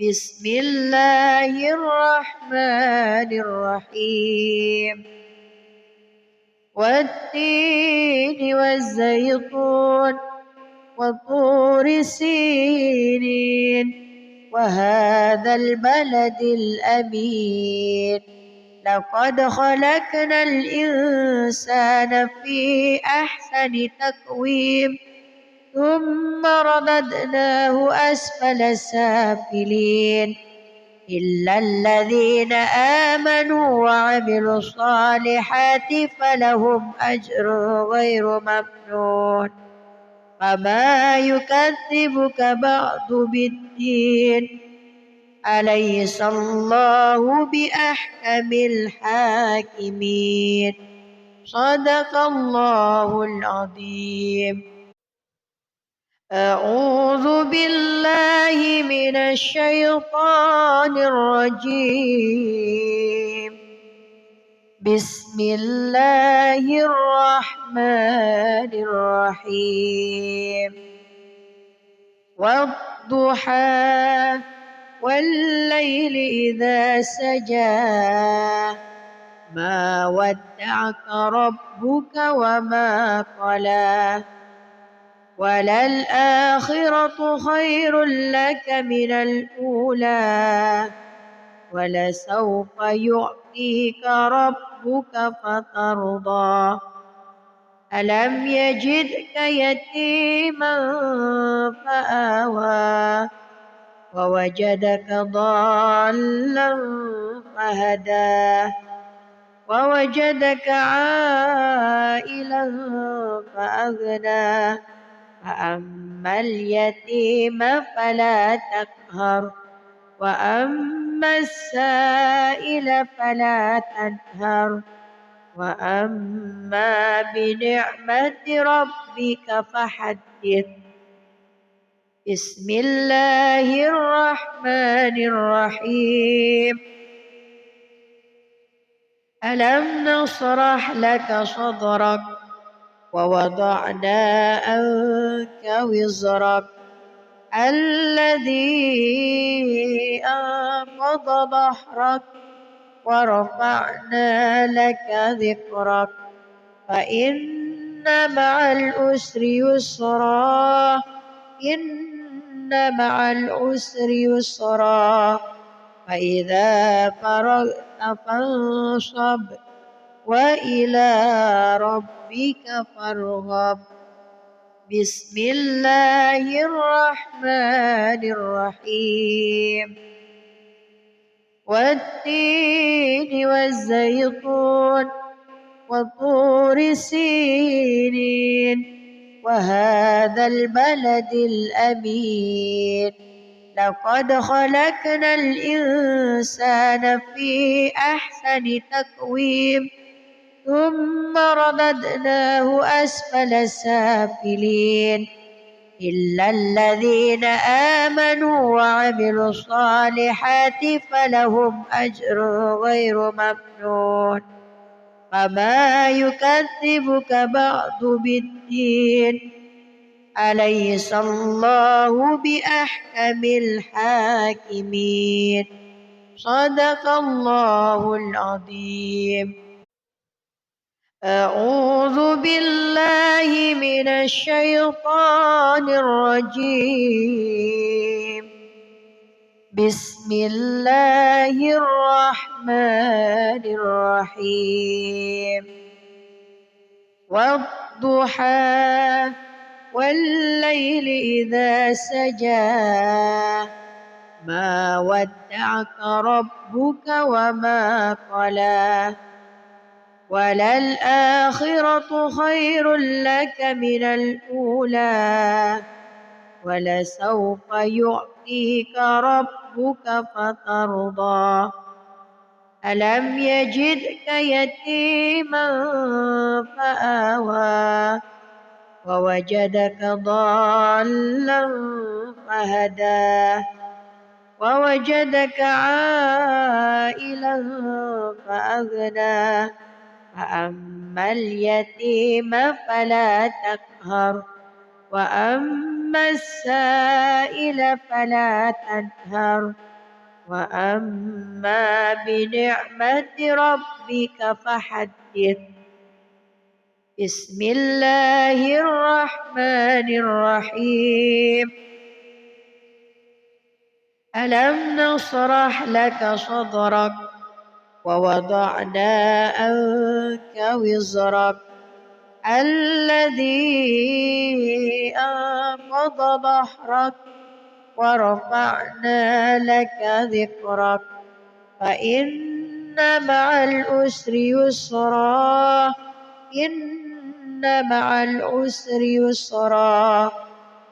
بسم الله الرحمن الرحيم والتين والزيتون وطور سينين وهذا البلد الأمين لقد خلقنا الإنسان في أحسن تقويم ثم رددناه أسفل سافلين إلا الذين آمنوا وعملوا الصالحات فلهم أجر غير ممنون فما يكذبك بعد بالدين أليس الله بأحكم الحاكمين صدق الله العظيم. أعوذ بالله من الشيطان الرجيم بسم الله الرحمن الرحيم والضحى والليل إذا سجى ما ودعك ربك وما قلى وللآخرة خير لك من الأولى ولسوف يعطيك ربك فترضى ألم يجدك يتيما فآوى ووجدك ضالا فهدى ووجدك عائلا فأغنى فأما اليتيم فلا تقهر وأما السائل فلا تنهر وأما بنعمة ربك فحدث. بسم الله الرحمن الرحيم ألم نشرح لك صدرك ووضعنا عنك وزرك الذي أنقض ظهرك ورفعنا لك ذكرك فإن مع العسر يسرا إن مع العسر يسرا فإذا فرغت فانصب وإلى ربك فارغب بسم الله الرحمن الرحيم والتين والزيتون وطور سينين وهذا البلد الأمين لقد خلقنا الإنسان في أحسن تقويم ثم رددناه أسفل سافلين إلا الذين آمنوا وعملوا الصالحات فلهم أجر غير ممنون فما يكذبك بعد بالدين أليس الله بأحكم الحاكمين صدق الله العظيم. أعوذ بالله من الشيطان الرجيم بسم الله الرحمن الرحيم والضحى والليل إذا سجى ما ودعك ربك وما قلى وللآخرة خير لك من الأولى ولسوف يعطيك ربك فترضى ألم يجدك يتيما فآوى ووجدك ضالا فهدى ووجدك عائلا فأغنى فأما اليتيم فلا تقهر وأما السائل فلا تنهر وأما بنعمة ربك فحدث بسم الله الرحمن الرحيم ألم نشرح لك صدرك ووضعنا عنك وزرك الذي أنقض ظهرك ورفعنا لك ذكرك فإن مع العسر يسرا إن مع العسر يسرا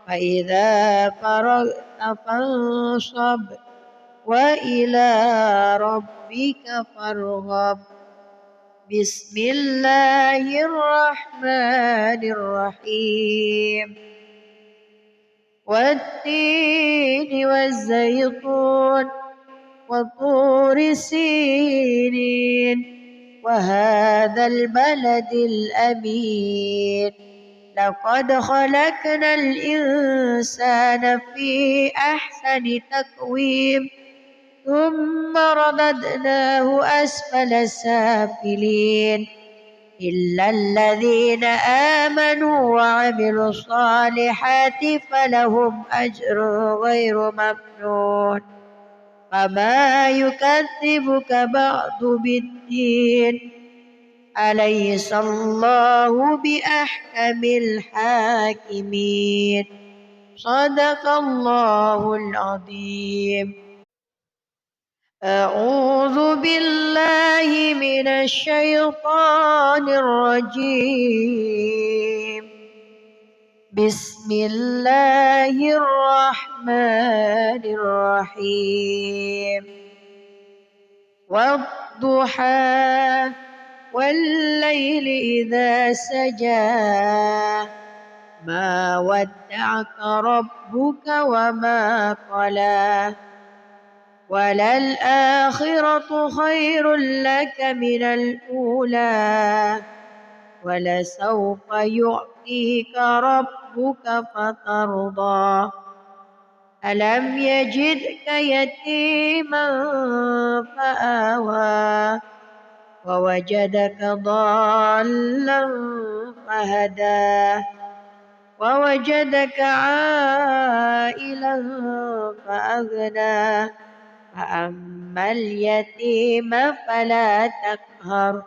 فإذا فرغت فانصب وإلى ربك فارغب بسم الله الرحمن الرحيم والتين والزيتون وطور سينين وهذا البلد الأمين لقد خلقنا الإنسان في أحسن تقويم ثم رددناه أسفل سافلين إلا الذين آمنوا وعملوا الصالحات فلهم أجر غير ممنون فما يكذبك بعد بالدين أليس الله بأحكم الحاكمين صدق الله العظيم. أعوذ بالله من الشيطان الرجيم بسم الله الرحمن الرحيم والضحى والليل إذا سجى ما ودعك ربك وما قلى وللآخرة خير لك من الأولى ولسوف يعطيك ربك فترضى ألم يجدك يتيما فآوى ووجدك ضالا فهدى ووجدك عائلا فأغنى فأما اليتيم فلا تقهر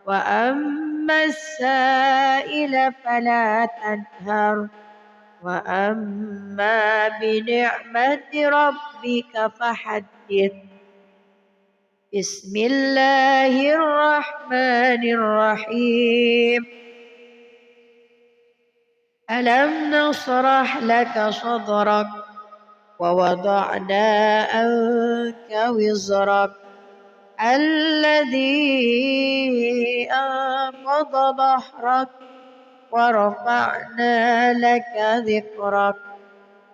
وأما السائل فلا تنهر وأما بنعمة ربك فحدث. بسم الله الرحمن الرحيم. ألم نشرح لك صدرك ووضعنا عنك وزرك الذي أنقض ظهرك ورفعنا لك ذكرك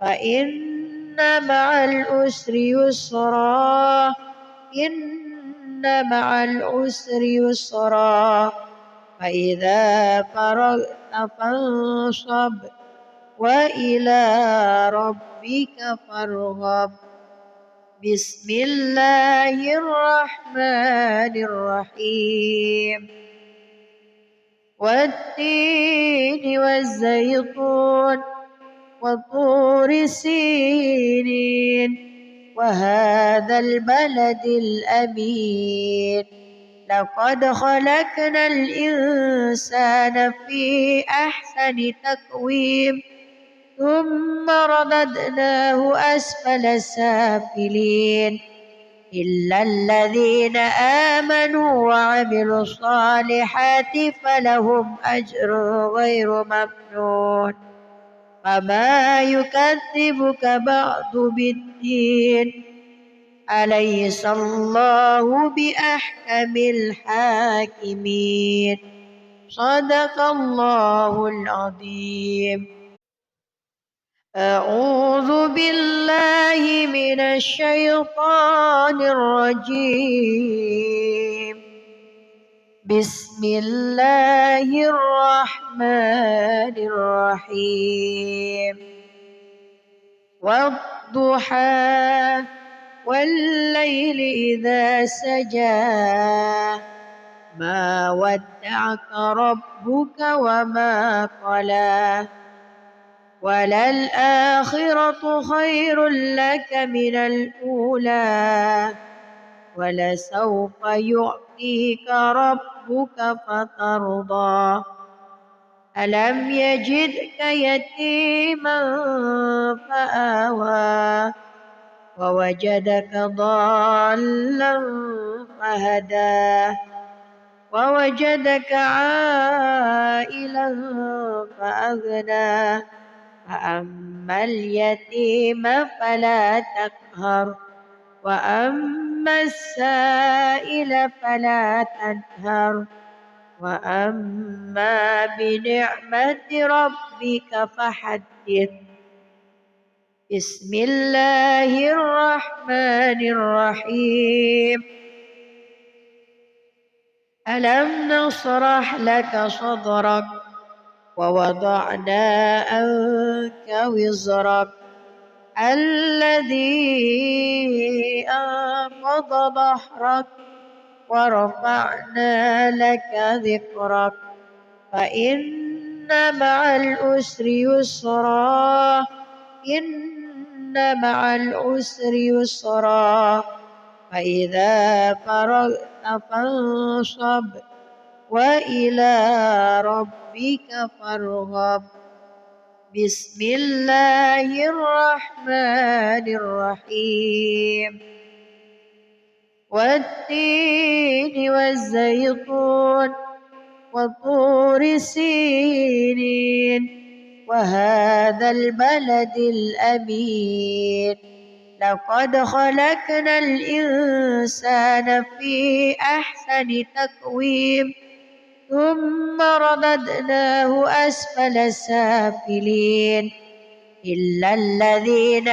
فإن مع العسر يسرا إن مع العسر يسرا فإذا فرغت فانصب وإلى ربك فارغب. بسم الله الرحمن الرحيم. والتين والزيتون وطور سينين وهذا البلد الأمين لقد خلقنا الإنسان في أحسن تقويم ثم رددناه أسفل سافلين إلا الذين آمنوا وعملوا الصالحات فلهم أجر غير ممنون فما يكذبك بعد بالدين أليس الله بأحكم الحاكمين. صدق الله العظيم. أعوذ بالله من الشيطان الرجيم. بسم الله الرحمن الرحيم. والضحى والليل إذا سجى ما ودعك ربك وما قلى وللآخرة خير لك من الأولى ولسوف يعطيك ربك فترضى ألم يجدك يتيما فآوى ووجدك ضالا فهدى ووجدك عائلا فأغنى فأما اليتيم فلا تقهر وأما السائل فلا تنهر وأما بنعمة ربك فحدث. بسم الله الرحمن الرحيم. ألم نشرح لك صدرك ووضعنا عنك وزرك الذي أنقض ظهرك ورفعنا لك ذكرك فإن مع العسر يسرا إن مع العسر يسرا فإذا فرغت فانصب وإلى ربك فارغب. بسم الله الرحمن الرحيم. والتين والزيتون وطور سينين وهذا البلد الأمين لقد خلقنا الإنسان في أحسن تقويم ثم رددناه أسفل سافلين إلا الذين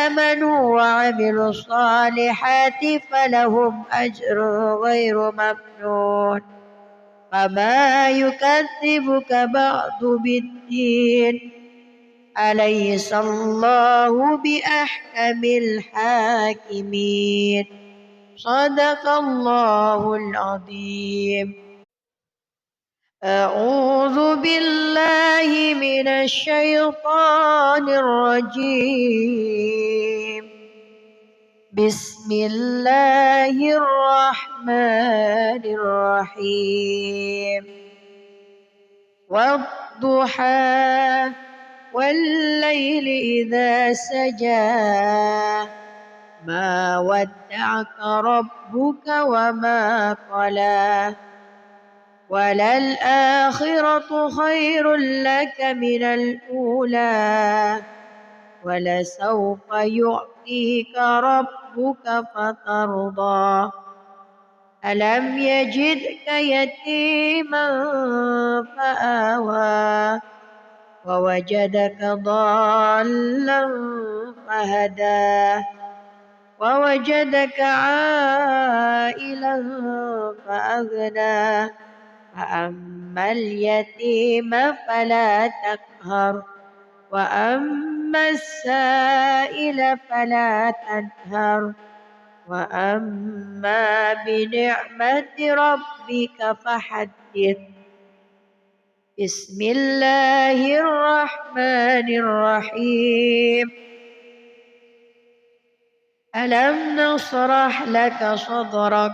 آمنوا وعملوا الصالحات فلهم أجر غير ممنون فما يكذبك بعد بالدين أليس الله بأحكم الحاكمين. صدق الله العظيم. أعوذ بالله من الشيطان الرجيم. بسم الله الرحمن الرحيم. والضحى والليل إذا سجى ما ودعك ربك وما قلى وللآخرة خير لك من الأولى ولسوف يعطيك ربك فترضى ألم يجدك يتيما فآوى ووجدك ضالا فهدى ووجدك عائلا فأغنى فأما اليتيم فلا تقهر وأما السائل فلا تنهر وأما بنعمة ربك فحدث. بسم الله الرحمن الرحيم. ألم نشرح لك صدرك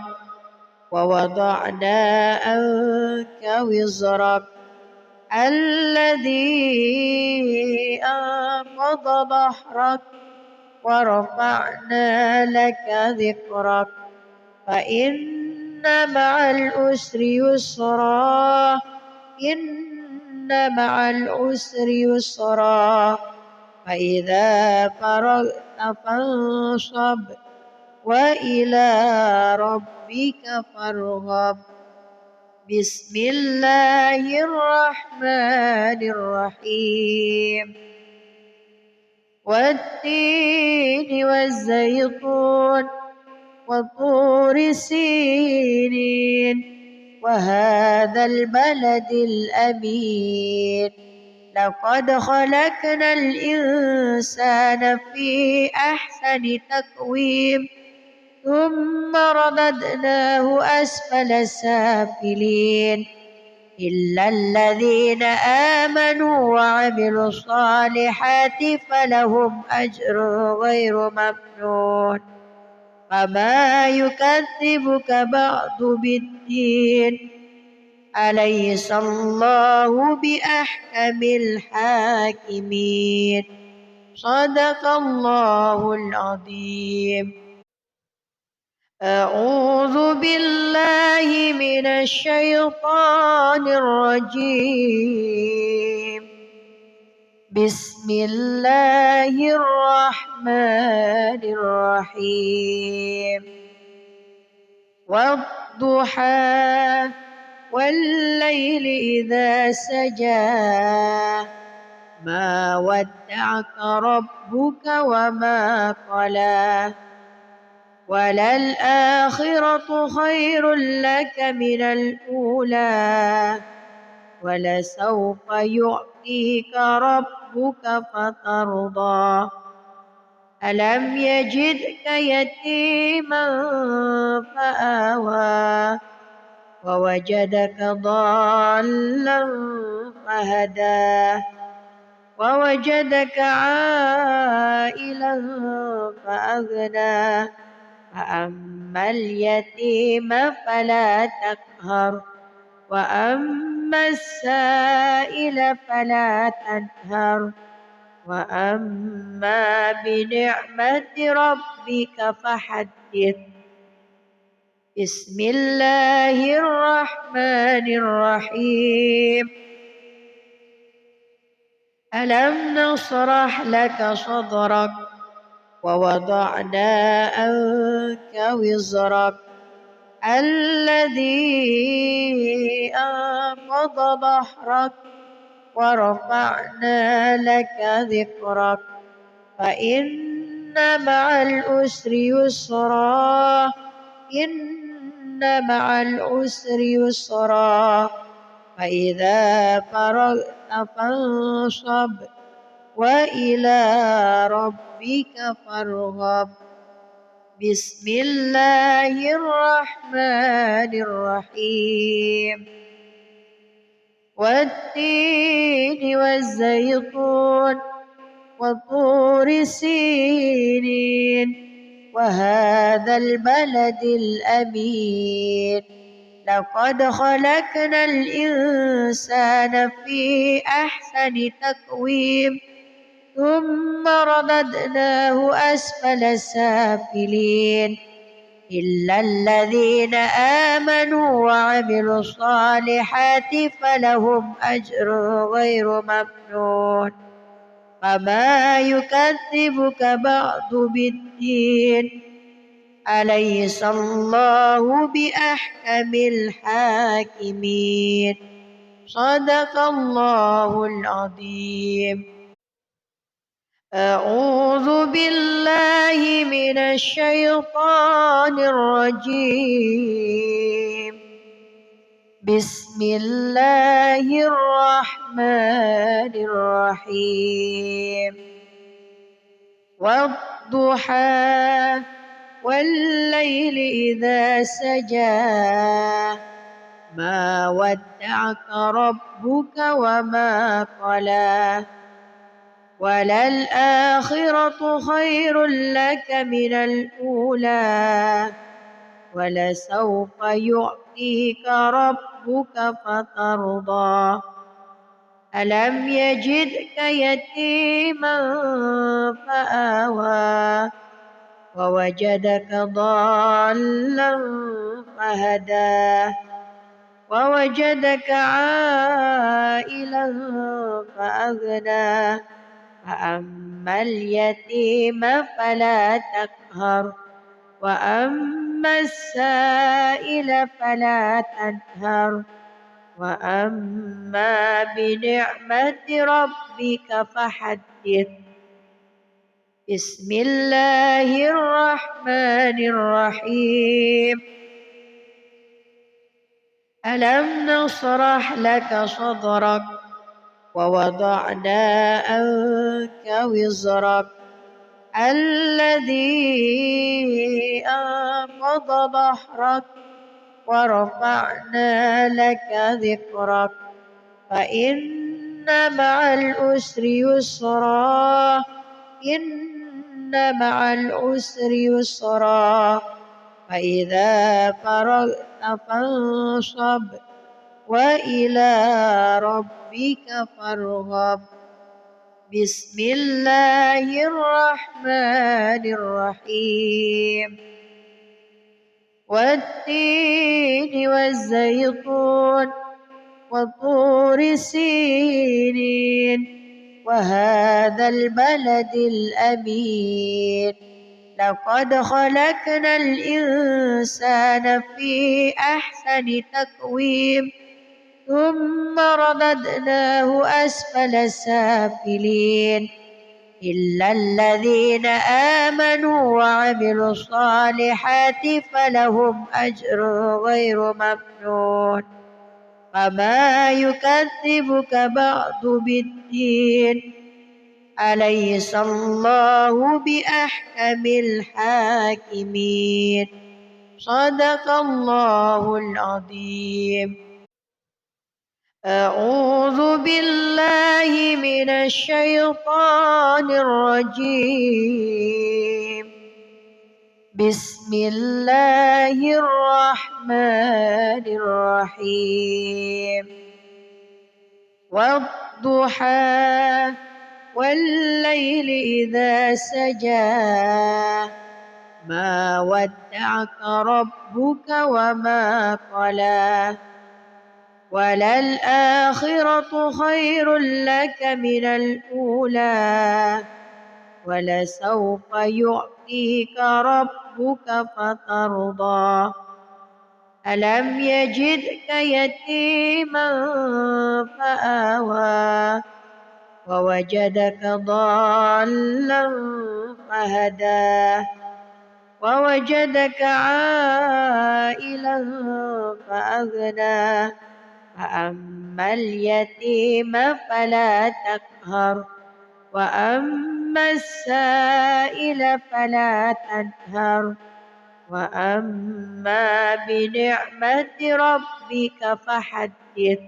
ووضعنا عنك وزرك الذي أنقض ظهرك ورفعنا لك ذكرك فإن مع العسر يسرا إن مع العسر يسرا فإذا فرغت فانصب وإلى ربك فارغب. بسم الله الرحمن الرحيم. والتين والزيتون وطور سينين وهذا البلد الأمين لقد خلقنا الإنسان في أحسن تقويم ثم رددناه أسفل سافلين إلا الذين آمنوا وعملوا الصالحات فلهم أجر غير ممنون فما يكذبك بعد بالدين أليس الله بأحكم الحاكمين. صدق الله العظيم. أعوذ بالله من الشيطان الرجيم. بسم الله الرحمن الرحيم. والضحى والليل إذا سجى ما ودعك ربك وما قلى وللآخرة خير لك من الأولى ولسوف يعطيك ربك فترضى ألم يجدك يتيما فآوى ووجدك ضالا فهدى ووجدك عائلا فأغنى فأما اليتيم فلا تقهر وأما السائل فلا تنهر وأما بنعمة ربك فحدث. بسم الله الرحمن الرحيم. ألم نشرح لك صدرك ووضعنا عنك وزرك الذي أنقض ظهرك ورفعنا لك ذكرك فإن مع العسر يسرا إن مع العسر يسرا فإذا فرغت فانصب وإلى ربك فارغب. بسم الله الرحمن الرحيم. والتين والزيتون وطور سينين وهذا البلد الأمين. لقد خلقنا الإنسان في أحسن تقويم ثم رددناه أسفل سافلين إلا الذين آمنوا وعملوا الصالحات فلهم أجر غير ممنون. فما يكذبك بعد بالدين. أليس الله بأحكم الحاكمين. صدق الله العظيم. أعوذ بالله من الشيطان الرجيم. بسم الله الرحمن الرحيم. والضحى والليل إذا سجى ما ودعك ربك وما قلى وللآخرة خير لك من الأولى ولسوف يعطيك ربك فترضى. ألم يجدك يتيما فآوى ووجدك ضالا فهدى ووجدك عائلا فأغنى. فأما اليتيم فلا تقهر وأما السائل فلا تنهر وأما بنعمة ربك فحدث. بسم الله الرحمن الرحيم. ألم نشرح لك صدرك ووضعنا عنك وزرك الذي أنقض ظهرك ورفعنا لك ذكرك فإن مع العسر يسرا إن مع العسر يسرا فإذا فرغت فانصب وإلى ربك فارغب. بسم الله الرحمن الرحيم. والتين والزيتون وطور سينين وهذا البلد الأمين. لقد خلقنا الإنسان في أحسن تقويم ثم رددناه أسفل سافلين إلا الذين آمنوا وعملوا الصالحات فلهم أجر غير ممنون. فما يكذبك بعد بالدين. أليس الله بأحكم الحاكمين. صدق الله العظيم. أعوذ بالله من الشيطان الرجيم. بسم الله الرحمن الرحيم. والضحى والليل إذا سجى ما ودعك ربك وما قلى وللآخرة خير لك من الأولى ولسوف يعطيك ربك فترضى. ألم يجدك يتيما فآوى ووجدك ضالا فهدى ووجدك عائلا فأغنى. فأما اليتيم فلا تقهر وأما السائل فلا تنهر وأما بنعمة ربك فحدث.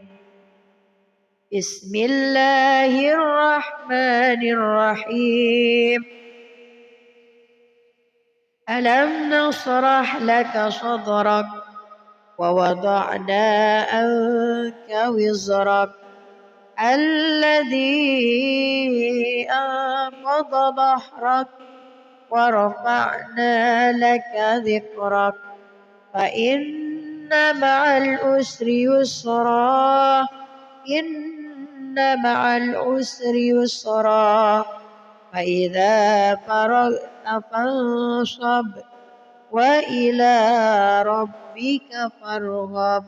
بسم الله الرحمن الرحيم. ألم نشرح لك صدرك ووضعنا عنك وزرك الذي أنقض ظهرك ورفعنا لك ذكرك فإن مع العسر يسرا إن مع العسر يسرا فإذا فرغت فانصب وإلى ربك فارغب.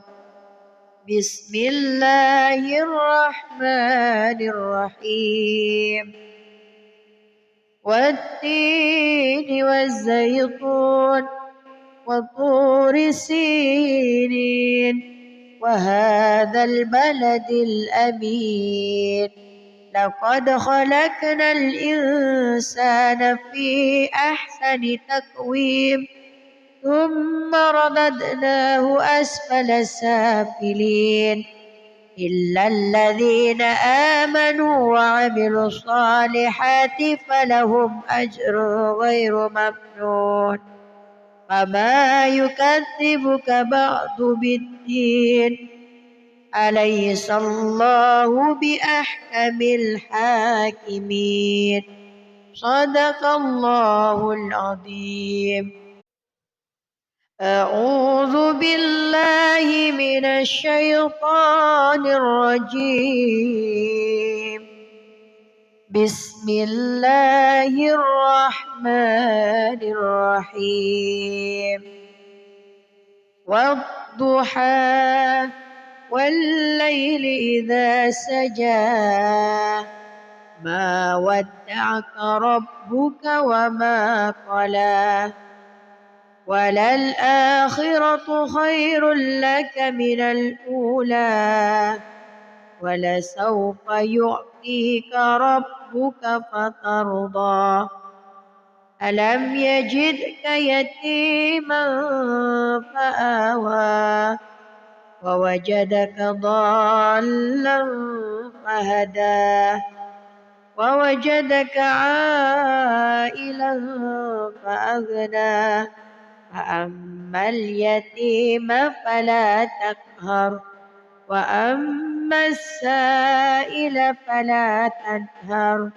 بسم الله الرحمن الرحيم. والتين والزيتون وطور سينين وهذا البلد الأمين لقد خلقنا الإنسان في أحسن تقويم ثم رددناه أسفل سافلين إلا الذين آمنوا وعملوا الصالحات فلهم أجر غير ممنون. فما يكذبك بعد بالدين أليس الله بأحكم الحاكمين. صدق الله العظيم. أعوذ بالله من الشيطان الرجيم. بسم الله الرحمن الرحيم. والضحى والليل إذا سجى ما ودعك ربك وما قلى وللآخرة خير لك من الأولى ولسوف يعطيك ربك فترضى. ألم يجدك يتيما فآوى ووجدك ضالا فهدى ووجدك عائلا فأغنى فأما اليتيم فلا تقهر وأما السائل فلا تنهر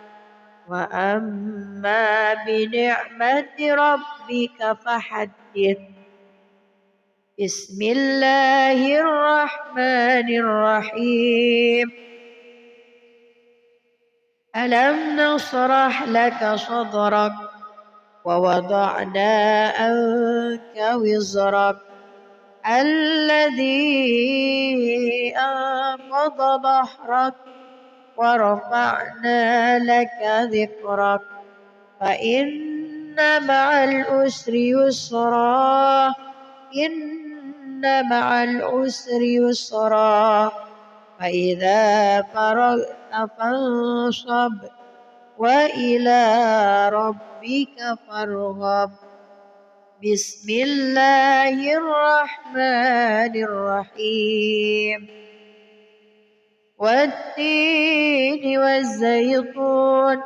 وأما بنعمة ربك فحدث. بسم الله الرحمن الرحيم. ألم نشرح لك صدرك ووضعنا عنك وزرك الذي أنقض ظهرك ورفعنا لك ذكرك فإن مع العسر يسرا إن مع العسر يسرا فإذا فرغت فانصب وإلى ربك فارغب. بسم الله الرحمن الرحيم. والتين والزيتون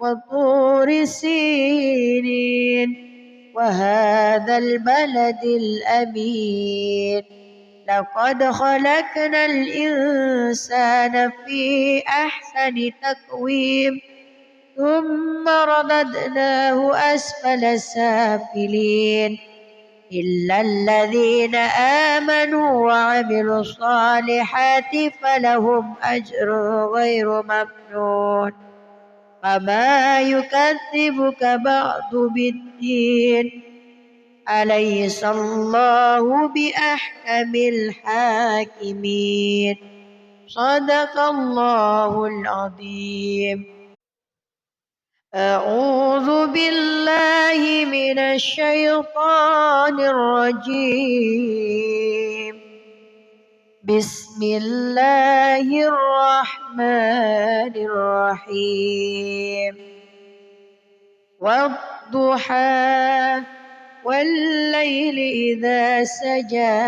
وطور سينين وهذا البلد الأمين لقد خلقنا الإنسان في أحسن تقويم ثم رددناه أسفل سافلين إلا الذين آمنوا وعملوا الصالحات فلهم أجر غير ممنون. فما يكذبك بعد بالدين أليس الله بأحكم الحاكمين. صدق الله العظيم. أعوذ بالله من الشيطان الرجيم. بسم الله الرحمن الرحيم والضحى والليل إذا سجى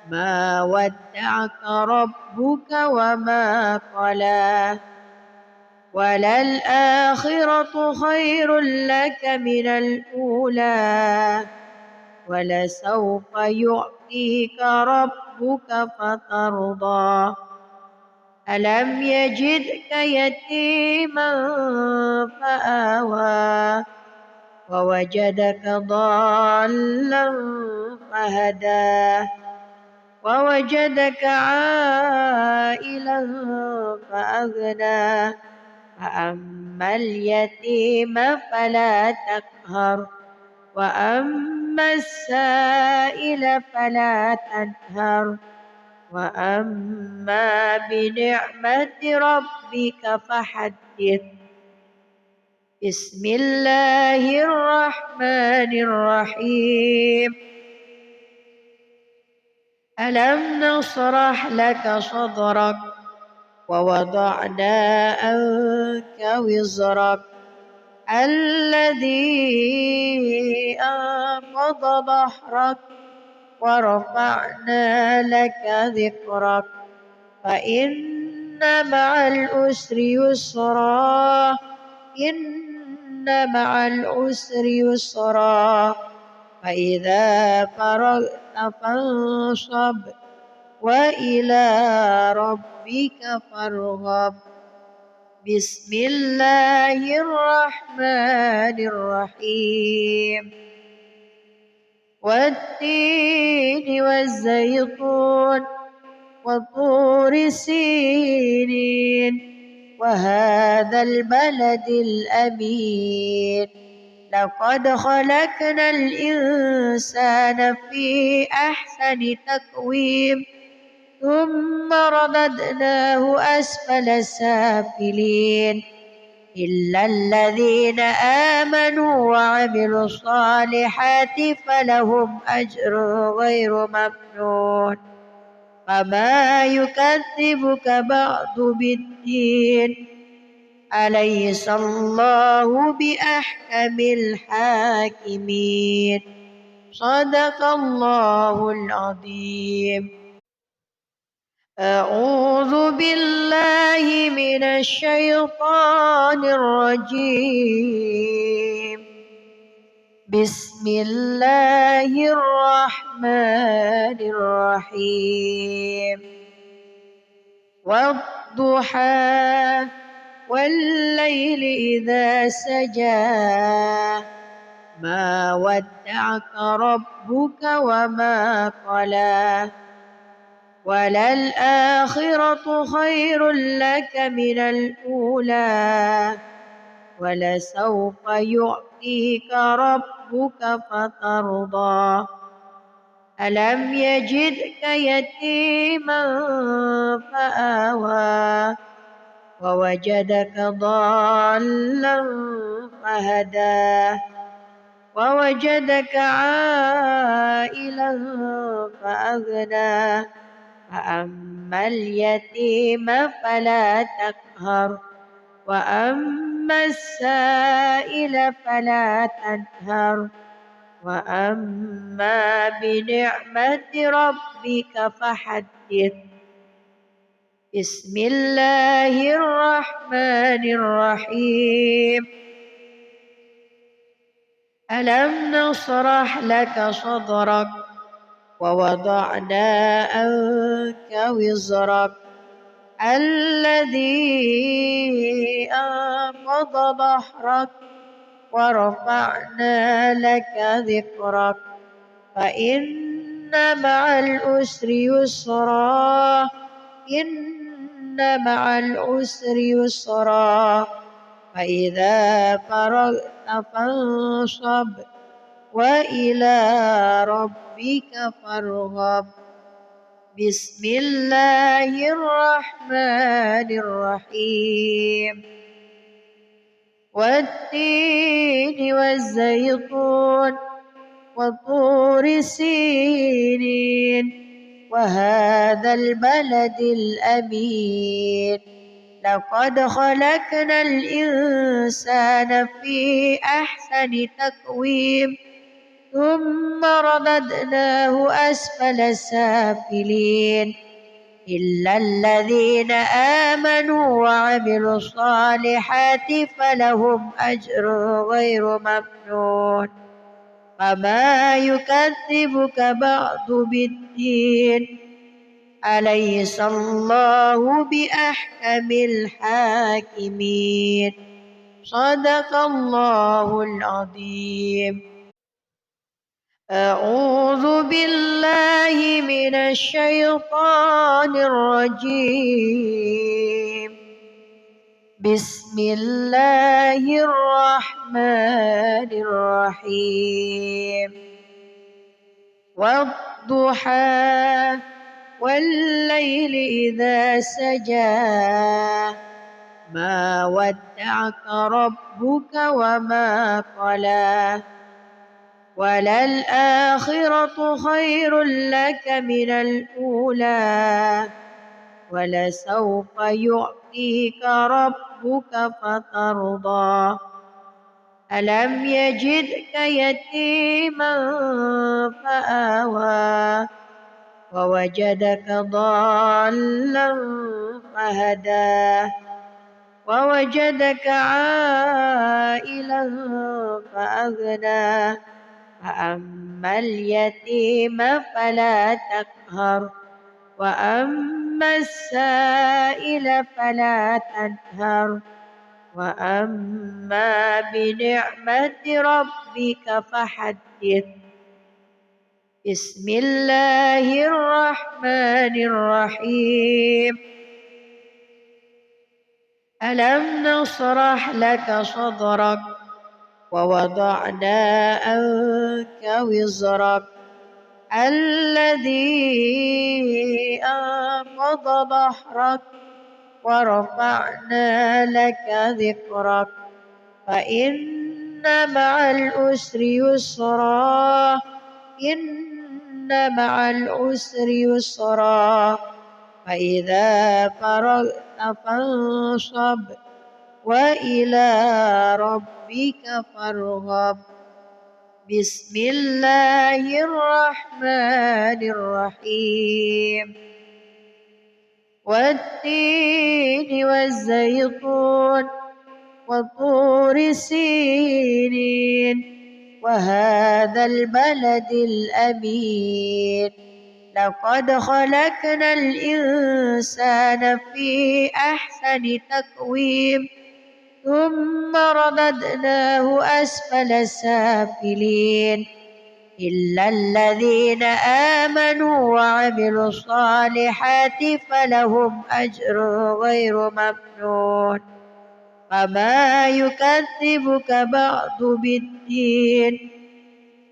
ما ودعك ربك وما قلى وللآخرة خير لك من الأولى ولسوف يعطيك ربك فترضى ألم يجدك يتيما فآوى ووجدك ضالا فهدى ووجدك عائلا فأغنى فأما اليتيم فلا تقهر وأما السائل فلا تنهر وأما بنعمة ربك فحدث بسم الله الرحمن الرحيم ألم نشرح لك صدرك ووضعنا عنك وزرك الذي أنقض ظهرك ورفعنا لك ذكرك فإن مع العسر يسرا إن مع العسر يسرا فإذا فرغت فانصب وإلى ربك فارغب بسم الله الرحمن الرحيم والتين والزيتون وطور سينين وهذا البلد الأمين لقد خلقنا الإنسان في أحسن تقويم ثم رددناه أسفل سافلين إلا الذين آمنوا وعملوا الصالحات فلهم أجر غير ممنون فما يكذبك بعد بالدين أليس الله بأحكم الحاكمين صدق الله العظيم أعوذ بالله من الشيطان الرجيم بسم الله الرحمن الرحيم والضحى والليل إذا سجى ما ودعك ربك وما قلى وللآخرة خير لك من الأولى ولسوف يعطيك ربك فترضى ألم يجدك يتيما فآوى ووجدك ضالا فهدى ووجدك عائلا فأغنى فأما اليتيم فلا تقهر وأما السائل فلا تنهر وأما بنعمة ربك فحدث بسم الله الرحمن الرحيم ألم نشرح لك صدرك ووضعنا عنك وزرك الذي أنقض ظهرك ورفعنا لك ذكرك فإن مع العسر يسرا إن مع العسر يسرا فإذا فرغت فانصب وإلى ربك فارغب بسم الله الرحمن الرحيم والتين والزيتون وطور سينين وهذا البلد الأمين لقد خلقنا الإنسان في أحسن تقويم ثم رددناه أسفل سافلين إلا الذين آمنوا وعملوا الصالحات فلهم أجر غير ممنون فما يكذبك بعد بالدين أليس الله بأحكم الحاكمين صدق الله العظيم. أعوذ بالله من الشيطان الرجيم بسم الله الرحمن الرحيم والضحى والليل إذا سجى ما ودعك ربك وما قلى وللآخرة خير لك من الأولى ولسوف يعطيك ربك فترضى ألم يجدك يتيما فآوى ووجدك ضالا فهدى ووجدك عائلا فأغنى فأما اليتيم فلا تقهر وأما السائل فلا تنهر وأما بنعمة ربك فحدث. بسم الله الرحمن الرحيم ألم نشرح لك صدرك ووضعنا عنك وزرك الذي أنقض ظهرك ورفعنا لك ذكرك فإن مع العسر يسرا إن مع العسر يسرا فإذا فرغت فانصب وإلى ربك فارغب. بسم الله الرحمن الرحيم والتين والزيتون وطور سينين وهذا البلد الأمين لقد خلقنا الإنسان في أحسن تقويم ثم رددناه أسفل سافلين إلا الذين آمنوا وعملوا الصالحات فلهم أجر غير ممنون فما يكذبك بعد بالدين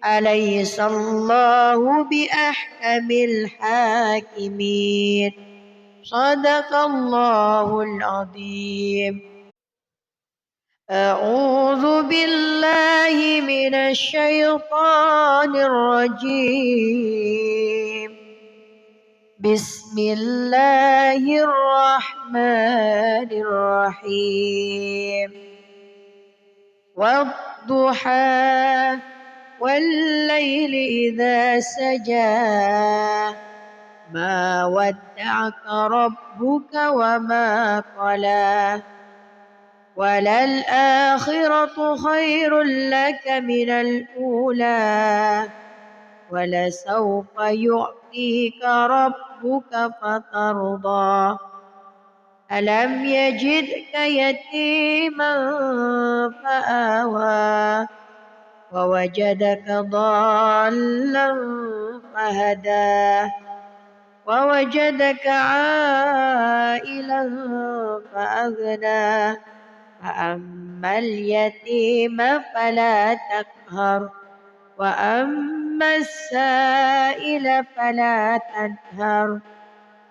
أليس الله بأحكم الحاكمين صدق الله العظيم. أعوذ بالله من الشيطان الرجيم بسم الله الرحمن الرحيم والضحى والليل إذا سجى ما ودعك ربك وما قلى وللآخرة خير لك من الأولى ولسوف يعطيك ربك فترضى ألم يجدك يتيما فآوى ووجدك ضالا فهدى ووجدك عائلا فأغنى فأما اليتيم فلا تقهر وأما السائل فلا تنهر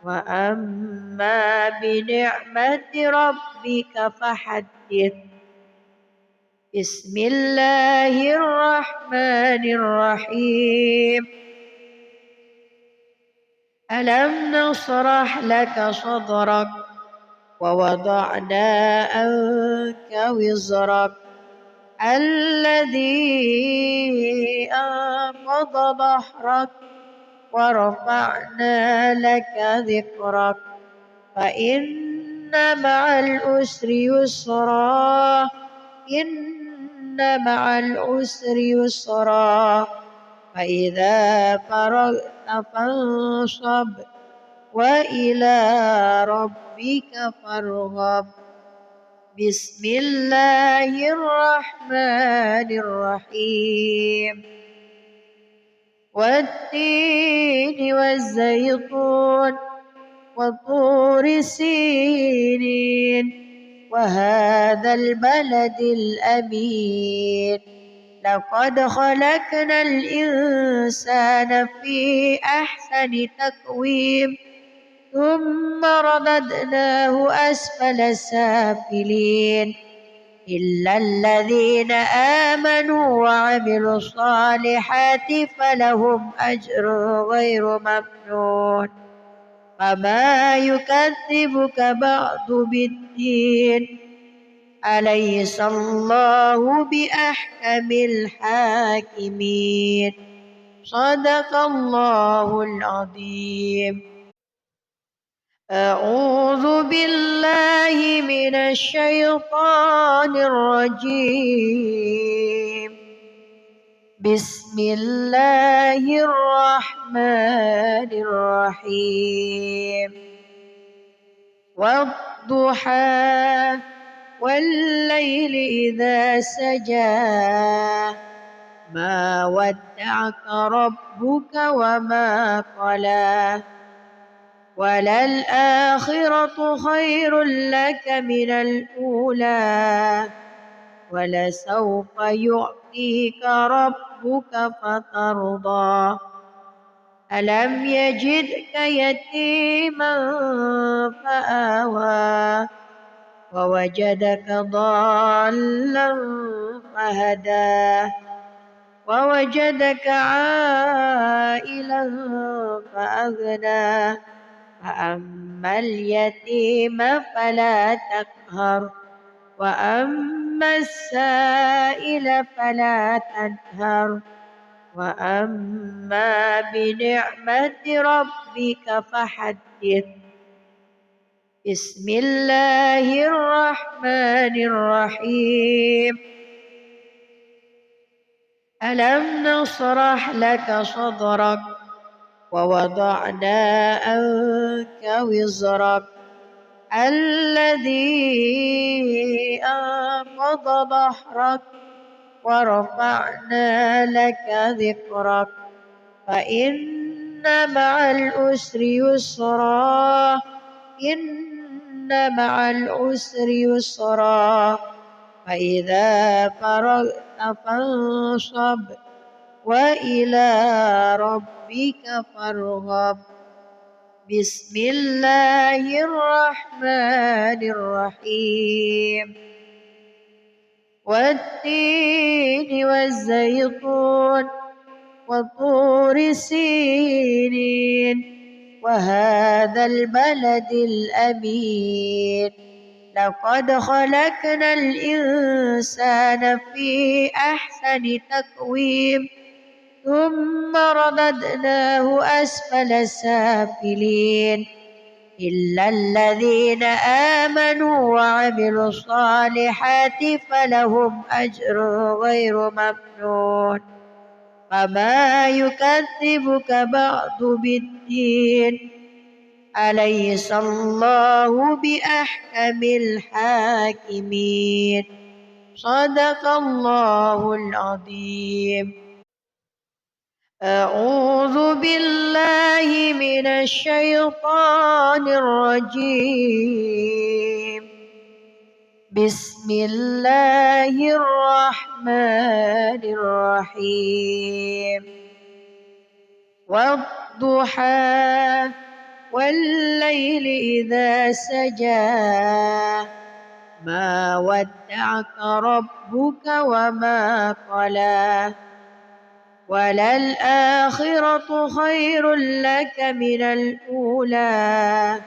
وأما بنعمة ربك فحدث. بسم الله الرحمن الرحيم ألم نشرح لك صدرك ووضعنا عنك وزرك الذي أنقض ظهرك ورفعنا لك ذكرك فإن مع العسر يسرا إن مع العسر يسرا فإذا فرغت فانصب وإلى ربك فارغب بسم الله الرحمن الرحيم والتين والزيتون وطور سينين وهذا البلد الأمين لقد خلقنا الإنسان في أحسن تقويم ثم رددناه أسفل سافلين إلا الذين آمنوا وعملوا الصالحات فلهم أجر غير ممنون فما يكذبك بعد بالدين أليس الله بأحكم الحاكمين صدق الله العظيم. أعوذ بالله من الشيطان الرجيم بسم الله الرحمن الرحيم والضحى والليل إذا سجى ما ودعك ربك وما قلى وللآخرة خير لك من الأولى ولسوف يعطيك ربك فترضى ألم يجدك يتيما فآوى ووجدك ضالا فهدى ووجدك عائلا فأغنى فأما اليتيم فلا تقهر وأما السائل فلا تنهر وأما بنعمة ربك فحدث بسم الله الرحمن الرحيم ألم نشرح لك صدرك ووضعنا عنك وزرك الذي أنقض ظهرك ورفعنا لك ذكرك فإن مع العسر يسرا إن مع العسر يسرا فإذا فرغت فانصب وإلى ربك فارغب بسم الله الرحمن الرحيم والتين والزيتون وطور سينين وهذا البلد الأمين لقد خلقنا الإنسان في أحسن تقويم ثم رددناه أسفل سافلين إلا الذين آمنوا وعملوا الصالحات فلهم أجر غير ممنون فما يكذبك بعد بالدين أليس الله بأحكم الحاكمين صدق الله العظيم. أعوذ بالله من الشيطان الرجيم بسم الله الرحمن الرحيم والضحى والليل إذا سجى ما ودعك ربك وما قلى وللآخرة خير لك من الأولى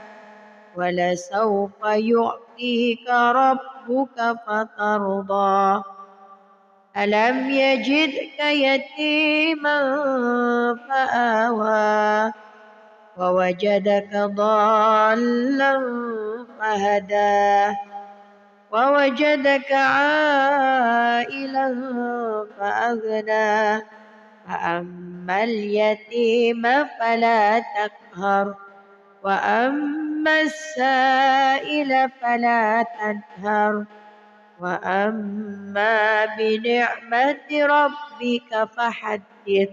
ولسوف يعطيك ربك فترضى ألم يجدك يتيما فآوى ووجدك ضالا فهدى ووجدك عائلا فأغنى فأما اليتيم فلا تقهر وأما السائل فلا تنهر وأما بنعمة ربك فحدث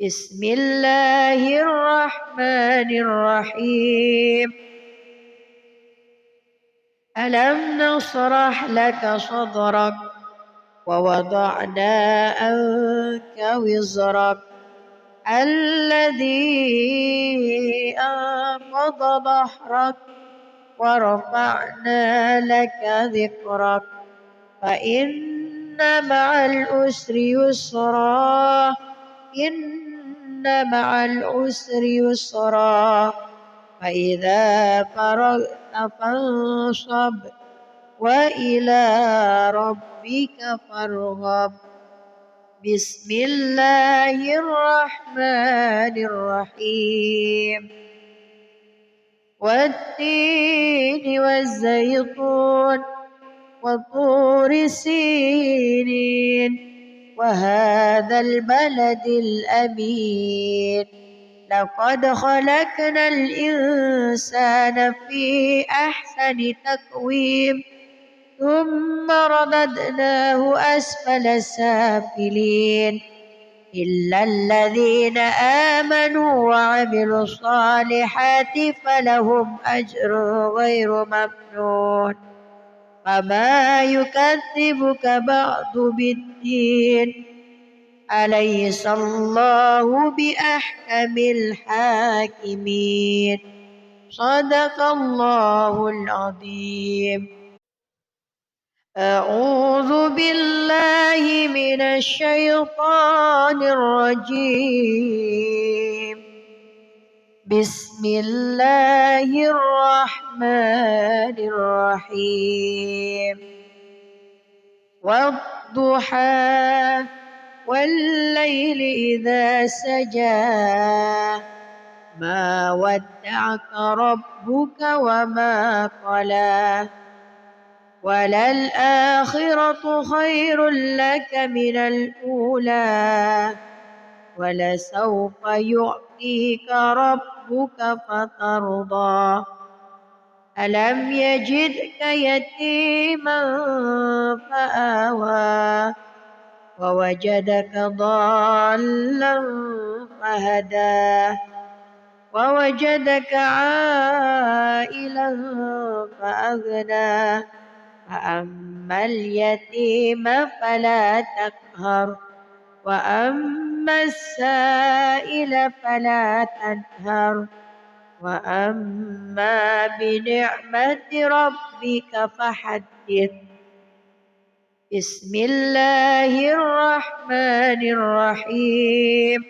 بسم الله الرحمن الرحيم ألم نشرح لك صدرك ووضعنا عنك وزرك الذي أنقض ظهرك ورفعنا لك ذكرك فإن مع العسر يسرا إن مع العسر يسرا فإذا فرغت فانصب وإلى ربك فارغب بسم الله الرحمن الرحيم والتين والزيتون وطور سينين وهذا البلد الأمين لقد خلقنا الإنسان في أحسن تقويم ثم رددناه أسفل سافلين إلا الذين آمنوا وعملوا الصالحات فلهم أجر غير ممنون فما يكذبك بعد بالدين أليس الله بأحكم الحاكمين صدق الله العظيم أعوذ بالله من الشيطان الرجيم بسم الله الرحمن الرحيم والضحى والليل إذا سجى ما ودعك ربك وما قلى وللآخرة خير لك من الأولى ولسوف يعطيك ربك فترضى ألم يجدك يتيما فآوى ووجدك ضالا فهدى ووجدك عائلا فأغنى فأما اليتيم فلا تقهر وأما السائل فلا تنهر وأما بنعمة ربك فحدث بسم الله الرحمن الرحيم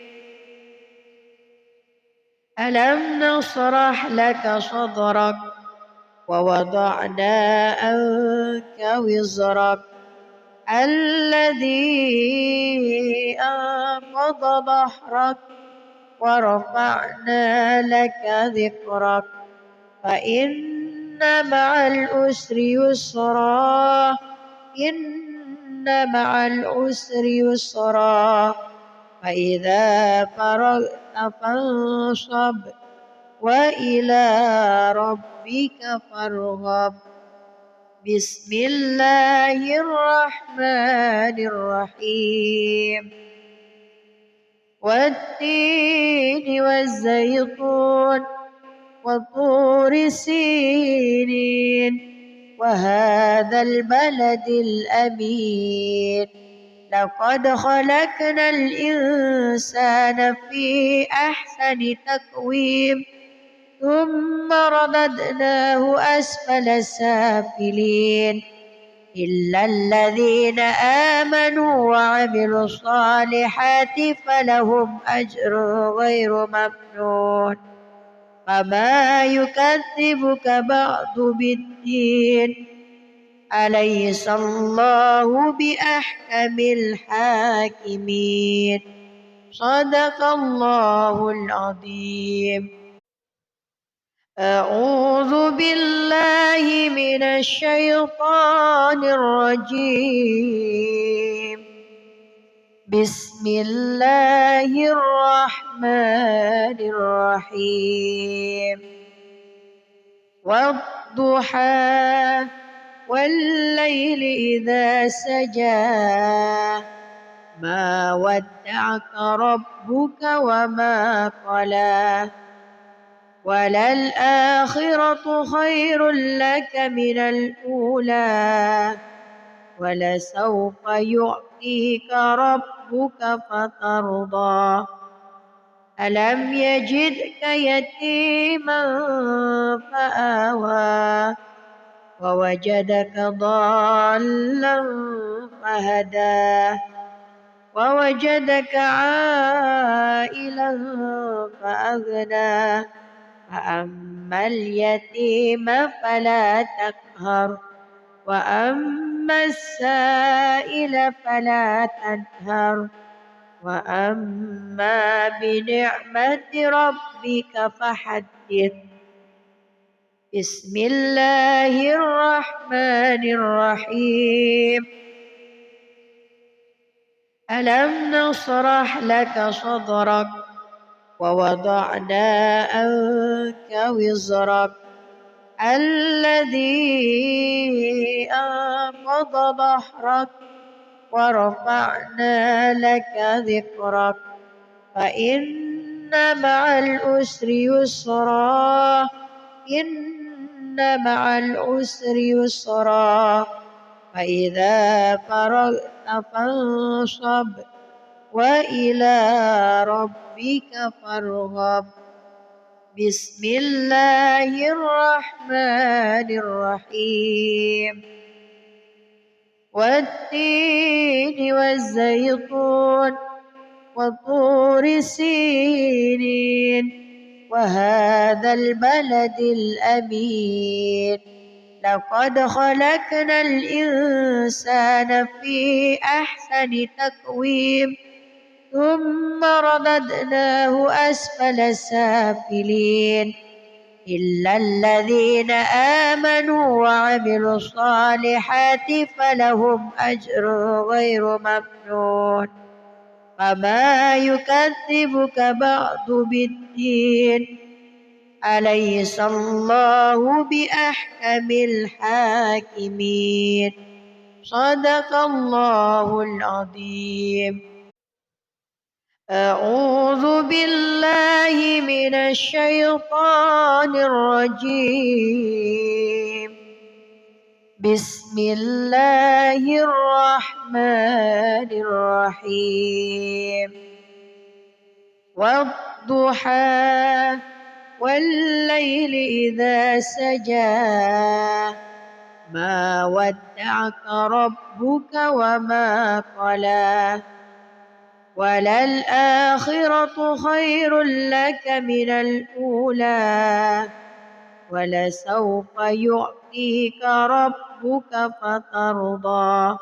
ألم نشرح لك صدرك ووضعنا عنك وزرك الذي أنقض ظهرك ورفعنا لك ذكرك فإن مع العسر يسرا إن مع العسر يسرا فإذا فرغت فانصب وإلى ربك فارغب بسم الله الرحمن الرحيم والتين والزيتون وطور سينين وهذا البلد الأمين لقد خلقنا الإنسان في أحسن تقويم ثم رددناه أسفل سافلين إلا الذين آمنوا وعملوا الصالحات فلهم أجر غير ممنون فما يكذبك بعد بالدين أليس الله بأحكم الحاكمين صدق الله العظيم. أعوذ بالله من الشيطان الرجيم. بسم الله الرحمن الرحيم. والضحى والليل إذا سجى ما ودعك ربك وما قلى وللآخرة خير لك من الأولى ولسوف يعطيك ربك فترضى ألم يجدك يتيما فآوى ووجدك ضالا فهدى ووجدك عائلا فأغنى فأما اليتيم فلا تقهر وأما السائل فلا تنهر وأما بنعمة ربك فحدث. بسم الله الرحمن الرحيم. ألم نشرح لك صدرك ووضعنا عنك وزرك الذي أنقض ظهرك ورفعنا لك ذكرك فإن مع العسر يسرا إن مع العسر يسرا فإذا فرغت فانصب وإلى ربك فارغب. بسم الله الرحمن الرحيم. والتين والزيتون وطور سينين وهذا البلد الأمين لقد خلقنا الإنسان في أحسن تقويم ثم رددناه أسفل سافلين إلا الذين آمنوا وعملوا الصالحات فلهم أجر غير ممنون فما يكذبك بعد بالدين أليس الله بأحكم الحاكمين صدق الله العظيم. أعوذ بالله من الشيطان الرجيم. بسم الله الرحمن الرحيم. والضحى والليل إذا سجى ما ودعك ربك وما قلى وللآخرة خير لك من الأولى ولسوف يعطيك ربك فترضى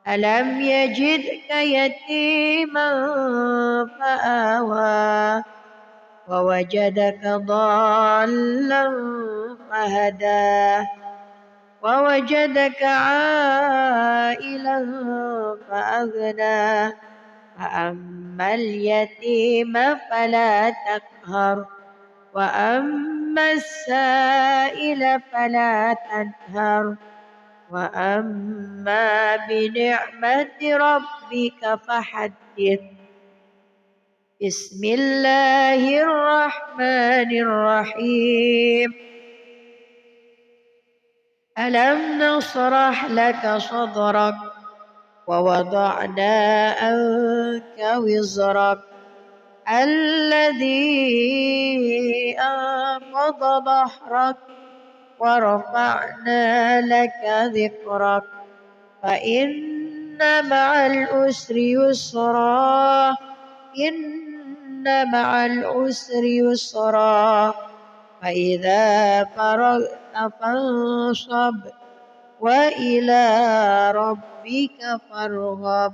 ألم يجدك يتيما فآوى ووجدك ضالا فهدى ووجدك عائلا فأغنى فأما اليتيم فلا تقهر وأما السائل فلا تنهر وأما بنعمة ربك فحدث. بسم الله الرحمن الرحيم. ألم نشرح لك صدرك ووضعنا عنك وزرك الذي أنقض ظهرك ورفعنا لك ذكرك فإن مع العسر يسرا إن مع العسر يسرا فإذا فرغت فانصب وإلى ربك فارغب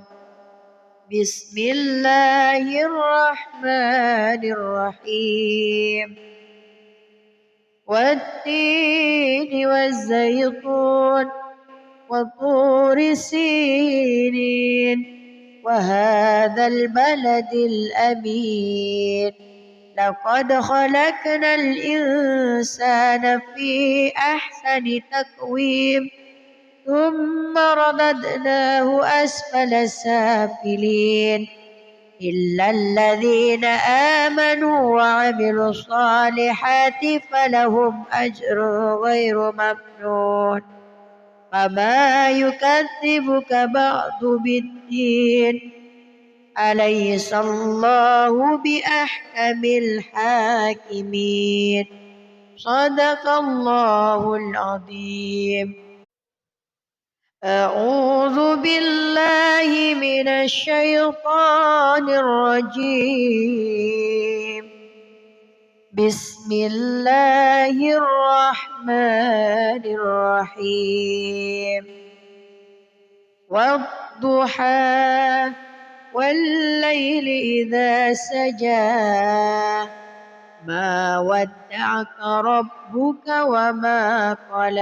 بسم الله الرحمن الرحيم والتين والزيتون وطور سينين وهذا البلد الأمين لقد خلقنا الإنسان في أحسن تقويم ثم رددناه أسفل سافلين إلا الذين آمنوا وعملوا الصالحات فلهم أجر غير ممنون فما يكذبك بعد بالدين أليس الله بأحكم الحاكمين صدق الله العظيم. أعوذ بالله من الشيطان الرجيم بسم الله الرحمن الرحيم والضحى والليل إذا سجى ما ودعك ربك وما قلى